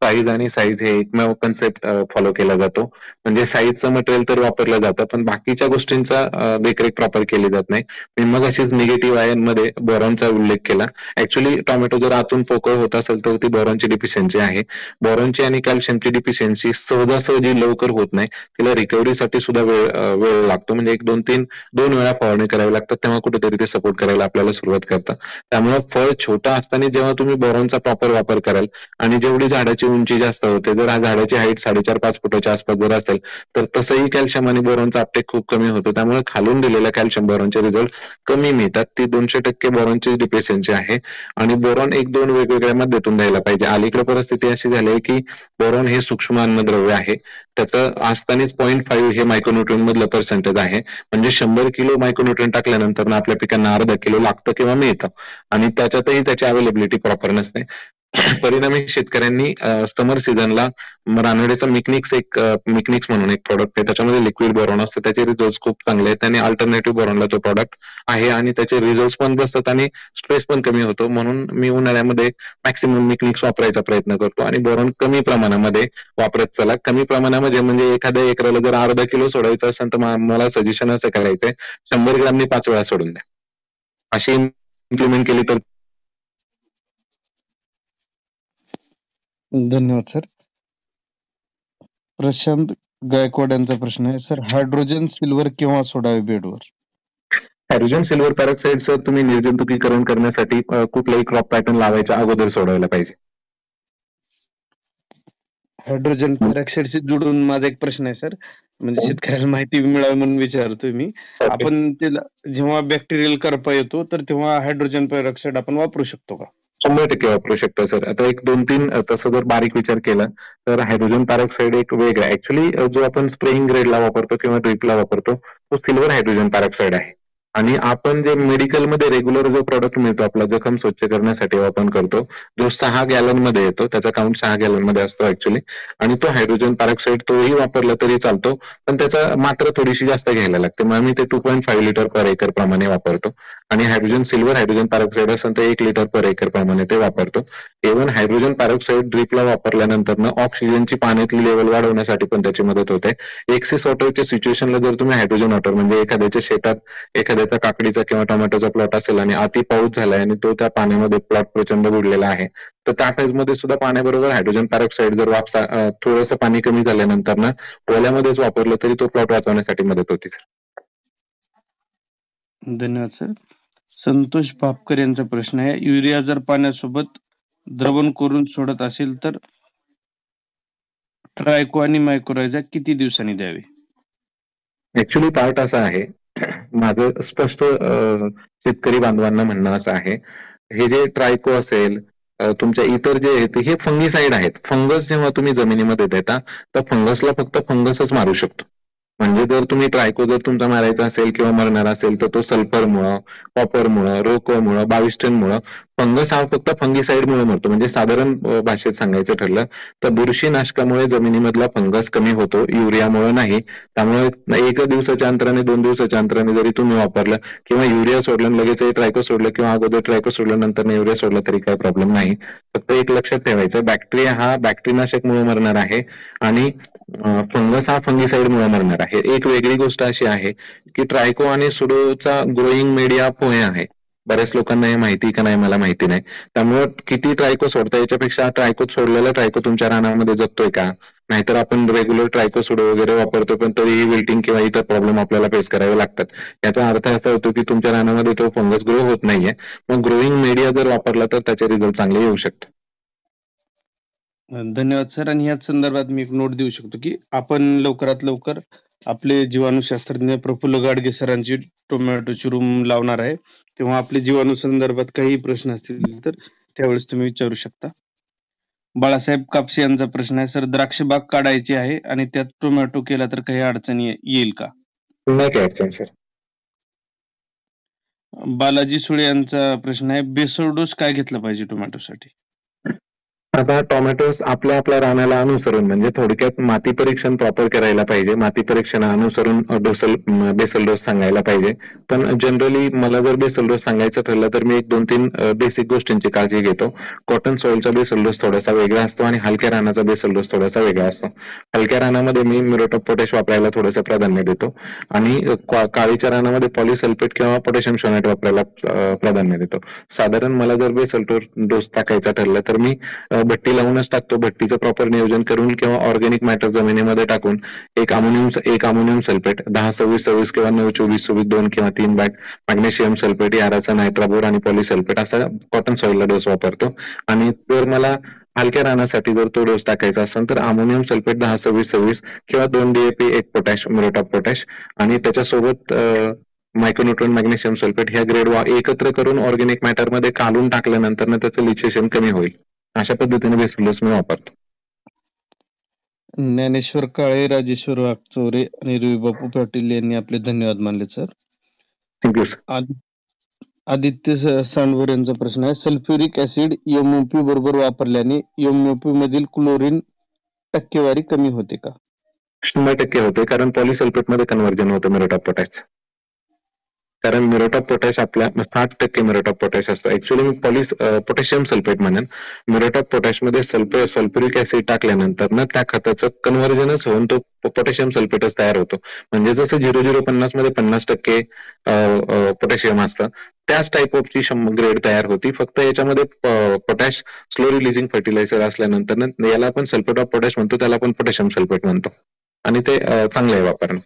साईज आणि साईज हे एकमेव कन्सेप्ट फॉलो केला जातो. म्हणजे साईजचं मटेरियल तर वापरलं जातं, पण बाकीच्या गोष्टींचा देखरेख प्रॉपर केली जात नाही. मी मग अशीच निगेटिव्ह आयनमध्ये बोरॉनचा उल्लेख केला. ऍक्च्युली टोमॅटो जर आतून पोकळ होत असेल तर ती बोरॉनची डिफिशियन्सी आहे. बोरॉनची आणि कॅल्शियमची डिफिशियन्सी सहजासहजी लवकर होत नाही. तिला रिकव्हरीसाठी सुद्धा वेळ लागतो. म्हणजे 2 वेळा फवारणी करावी लागतात, तेव्हा कुठेतरी ते सपोर्ट करायला आपल्याला सुरुवात करतं. त्यामुळे फळ छोटं असताना जेव्हा तुम्ही बोरॉनचा प्रॉपर वापर कराल आणि जेवढी झाडाची उंची जास्त होते, जर झाडाची हाईट 4.5-5 फुटाच्या आसपास जर असेल तर तसंही कॅल्शियम आणि बोरॉनचा अपटेक खूप कमी होतो. त्यामुळे खालून दिलेल्या कॅल्शियम बोरॉनचे रिझल्ट कमी मिळतात. ती 200% बोरॉनची डिफिशियन्सी आहे आणि बोरॉन 1-2 वेगवेगळ्या मध्येतून द्यायला पाहिजे. अलीकडे परिस्थिती अशी झाली आहे की बोरॉन हे सूक्ष्म अन्नद्रव्य आहे. त्याचं असतानाच 0.5 हे मायक्रोन्यूट्रियन मधलं पर्सेंटेज आहे. म्हणजे 100 किलो मायक्रोन्यूट्रियन टाकल्यानंतर आपल्या पिकांना अर्धा किलो लागतं किंवा मिळतं आणि त्याच्यातही त्याची अवेलेबिलिटी प्रॉपर नसते. परिणामी शेतकऱ्यांनी समर सीझनला रानडेचा मिकनिक्स म्हणून एक प्रॉडक्ट आहे, त्याच्यामध्ये लिक्विड बोरॉन असतं. त्याचे रिझल्ट खूप चांगले आहेत आणि अल्टरनेटिव्ह बोरॉनला तो प्रॉडक्ट आहे आणि त्याचे रिझल्ट पण बसतात आणि स्ट्रेस पण कमी होतो. म्हणून मी उन्हाळ्यामध्ये मॅक्सिमम मिकनिक्स वापरायचा प्रयत्न करतो आणि बोरॉन कमी प्रमाणामध्ये वापरत चला. कमी प्रमाणामध्ये म्हणजे एखाद्या एकराला जर अर्धा किलो सोडायचं असेल तर मला सजेशन असं करायचंय, 100 ग्रामनी 5 वेळा सोडून द्या. अशी इम्प्लिमेंट केली तर. धन्यवाद सर. प्रशांत गायकवाड यांचा प्रश्न आहे सर, हायड्रोजन सिल्वर केव्हा सोडावे बेडवर? हायड्रोजन सिल्वर पॅरॉक्साईड सर तुम्ही निर्जंतुकीकरण करण्यासाठी कुठलाही क्रॉप पॅटर्न लावायच्या अगोदर सोडवायला पाहिजे. हायड्रोजन पेरॉक्साईडशी जोडून माझा एक प्रश्न आहे सर, म्हणजे शेतकऱ्याला माहिती मिळावी म्हणून विचारतोय मी. आपण त्याला जेव्हा बॅक्टेरियल करपा येतो तर तेव्हा हायड्रोजन पेरॉक्साईड आपण वापरू शकतो का? 100% वापरू शकता सर. आता एक 2-3 तसं जर बारीक विचार केला तर हायड्रोजन पॅरॉक्साईड एक वेगळा ऍक्च्युली जो आपण स्प्रेइंग ग्रेडला वापरतो किंवा ड्रिपला वापरतो तो सिल्वर हायड्रोजन पॅरॉक्साईड आहे. आणि आपण जे मेडिकलमध्ये रेग्युलर जो प्रॉडक्ट मिळतो आपला जखम स्वच्छ करण्यासाठी वापर करतो, जो 6 गॅलन मध्ये येतो, त्याचा काउंट 6 गॅलन मध्ये असतो ऍक्च्युली, आणि तो हायड्रोजन पॅरॉक्साईड तोही वापरला तरी चालतो, पण त्याचा मात्रा थोडीशी जास्त घ्यायला लागते. मग आम्ही ते 2.5 लिटर पर एकर प्रमाणे वापरतो आणि सिल्वर हायड्रोजन पॅरॉक्साईड असेल तर 1 लिटर पर एकर प्रमाणे ते वापरतो. इव्हन हायड्रोजन पॅरॉक्साईड ड्रिपला वापरल्यानंतर ऑक्सिजनची पाण्यातली लेवल वाढवण्यासाठी पण त्याची मदत होते. एक्सेस वॉटरच्या सिच्युएशनला जर तुम्ही हायड्रोजन वॉटर म्हणजे एखाद्याच्या शेतात एखाद्याचा काकडीचा किंवा टोमॅटोचा प्लॉट असेल आणि अति पाऊस झालाय आणि तो त्या पाण्यामध्ये प्लॉट प्रचंड बुडलेला आहे, तर त्या फेजमध्ये सुद्धा पाण्याबरोबर हायड्रोजन पॅरॉक्साईड जर थोडंसं पाणी कमी झाल्यानंतर ना ओल्यामध्येच वापरलं तरी तो प्लॉट वाचवण्यासाठी मदत होती. धन्यवाद सर. संतोष पापकर यांचा प्रश्न आहे, युरिया जर पाण्यासोबत द्रवण करून सोडत असेल तर ट्रायको आणि मायक्रोरायझा किती दिवसांनी द्यावे? ऍक्च्युली पार्ट असा आहे, माझं स्पष्ट शेतकरी बांधवांना म्हणणं असं आहे, हे जे ट्रायको असेल तुमच्या इतर जे आहेत हे फंगीसाईड आहेत. फंगस जेव्हा तुम्ही जमिनीमध्ये देता तर फंगसला फक्त फंगसच मारू शकतो. म्हणजे जर तुम्ही ट्रायको जर तुमचा मारायचा असेल किंवा मरणार असेल तर तो सल्फरमुळं, कॉपरमुळं, रोकोमुळं, बाविस्टनमुळं, फंगस हा फक्त फंगीसाईडमुळे मरतो. म्हणजे साधारण भाषेत सांगायचं ठरलं तर बुरशीनाशकामुळे जमिनीमधला फंगस कमी होतो, युरियामुळे नाही. त्यामुळे 1 दिवसाच्या अंतराने 2 दिवसाच्या अंतराने जरी तुम्ही वापरलं किंवा युरिया सोडलं लगेच ट्रायको सोडलं किंवा अगोदर ट्रायको सोडलं नंतर युरिया सोडलं तरी काही प्रॉब्लेम नाही. फक्त एक लक्षात ठेवायचं, बॅक्टेरिया हा बॅक्टेरियानाशकमुळे मरणार आहे आणि फंगस हा फंगीसाईडमुळे मरणार आहे. एक वेगळी गोष्ट अशी आहे की ट्रायको आणि सुडोचा ग्रोईंग मीडिया पोहे आहे. बऱ्याच लोकांना हे माहिती का नाही मला माहिती नाही. त्यामुळे किती ट्रायको सोडता याच्यापेक्षा ट्रायको सोडलेला ट्रायको तुमच्या रानामध्ये जगतोय का? नाहीतर आपण रेग्युलर ट्रायको सुडो वगैरे वापरतो पण तरीही विल्टिंग किंवा इतर प्रॉब्लेम आपल्याला फेस करावे लागतात. याचा अर्थ असा होतो की तुमच्या रानामध्ये तो फंगस ग्रो होत नाहीये. मग ग्रोईंग मीडिया जर वापरला तर त्याचे रिझल्ट चांगले येऊ शकतात. धन्यवाद सर. आणि याच संदर्भात मी एक नोट देऊ शकतो की आपण लवकरात लवकर आपले जीवाणूशास्त्रज्ञ प्रफुल्ल गाडगे सरांची टोमॅटोची रूम लावणार आहे. तेव्हा आपले जीवाणू संदर्भात काही प्रश्न असतील तर त्यावेळेस तुम्ही विचारू शकता. बाळासाहेब कापसे यांचा प्रश्न आहे, सर द्राक्ष बाग काढायची आहे आणि त्यात टोमॅटो केला तर काही अडचणी येईल का? नाही काय अडचण सर. बालाजी सुळे यांचा प्रश्न आहे, बेसल डोस काय घेतला पाहिजे टोमॅटोसाठी? आता टोमॅटोस आपल्या रानाला अनुसरून म्हणजे थोडक्यात माती परीक्षण प्रॉपर करायला पाहिजे. माती परीक्षण अनुसरून बेसल डोस सांगायला पाहिजे. पण जनरली मला जर बेसल डोस सांगायचं ठरलं तर मी 1-2-3 बेसिक गोष्टींची काळजी घेतो. कॉटन सॉइलचा बेसल डोस थोडासा वेगळा असतो आणि हलक्या रानाचा बेसल डोस थोडासा वेगळा असतो. हलक्या रानामध्ये मी म्युरेट ऑफ पोटॅश वापरायला थोडंसं प्राधान्य देतो आणि काळीच्या रानामध्ये पॉलिसल्फेट किंवा पोटॅशियम शोनेट वापरायला प्राधान्य देतो. साधारण मला जर बेसल डोस टाकायचा ठरला तर मी भट्टी लावूनच टाकतो. भट्टीचं प्रॉपर नियोजन करून किंवा ऑर्गॅनिक मॅटर जमिनीमध्ये टाकून एक अमोनियम सल्फेट 10-26-26 किंवा 9-24-24 2 किंवा 3 बॅग मॅग्नेशियम सल्फेट, याराचा नायट्राबोर आणि पॉलिसल्फेट असा कॉटन सॉइलला डोस वापरतो. आणि जर मला हलक्या रानासाठी जर तो डोस टाकायचा असेल तर अमोनियम सल्फेट 10-26-26 किंवा 2 DAP 1 potash muriate of potash आणि त्याच्यासोबत मायक्रोन्यूट्रॉन मॅग्नेशियम सल्फेट ह्या ग्रेड एकत्र करून ऑर्गॅनिक मॅटर मध्ये काढून टाकल्यानंतर त्याचं लिचेशन कमी होईल. अशा पद्धतीने बेसल डोस मी वापरतो. ज्ञानेश्वर काळे, राजेश्वर वागचौरे आणि रविबापू पाटील यांनी आपले धन्यवाद मानले sir. Thank you sir. Aditya Sandwar यांचा प्रश्न आहे, सल्फ्युरिक ऍसिड MOP बरोबर वापरल्याने MOP मधील क्लोरीन टक्केवारी कमी होते का? 100% होते, कारण पॉलिसल्फेट मध्ये कन्व्हर्जन होतं म्युरेट ऑफ पोटॅश. कारण म्युरेट ऑफ पोटॅश आपल्या 60% म्युरेट ऑफ पोटॅश असतो. ऍक्च्युअली मी पोटॅशियम सल्फेट म्हणेन. म्युरेट ऑफ पोटॅश मध्ये सल्फ्युरिक ऍसिड टाकल्यानंतर ना त्या खताचं कन्व्हर्जनच होऊन तो पोटॅशियम सल्फेटच तयार होतो. म्हणजे जसं 0050 मध्ये 50% पोटॅशियम असतं त्याच टाईप ऑफची ग्रेड तयार होती. फक्त याच्यामध्ये पोटॅश स्लो रिलीजिंग फर्टिलायझर असल्यानंतर याला आपण सल्फेट ऑफ पोटॅश म्हणतो, त्याला आपण पोटॅशियम सल्फेट म्हणतो आणि ते चांगलं आहे वापरणं.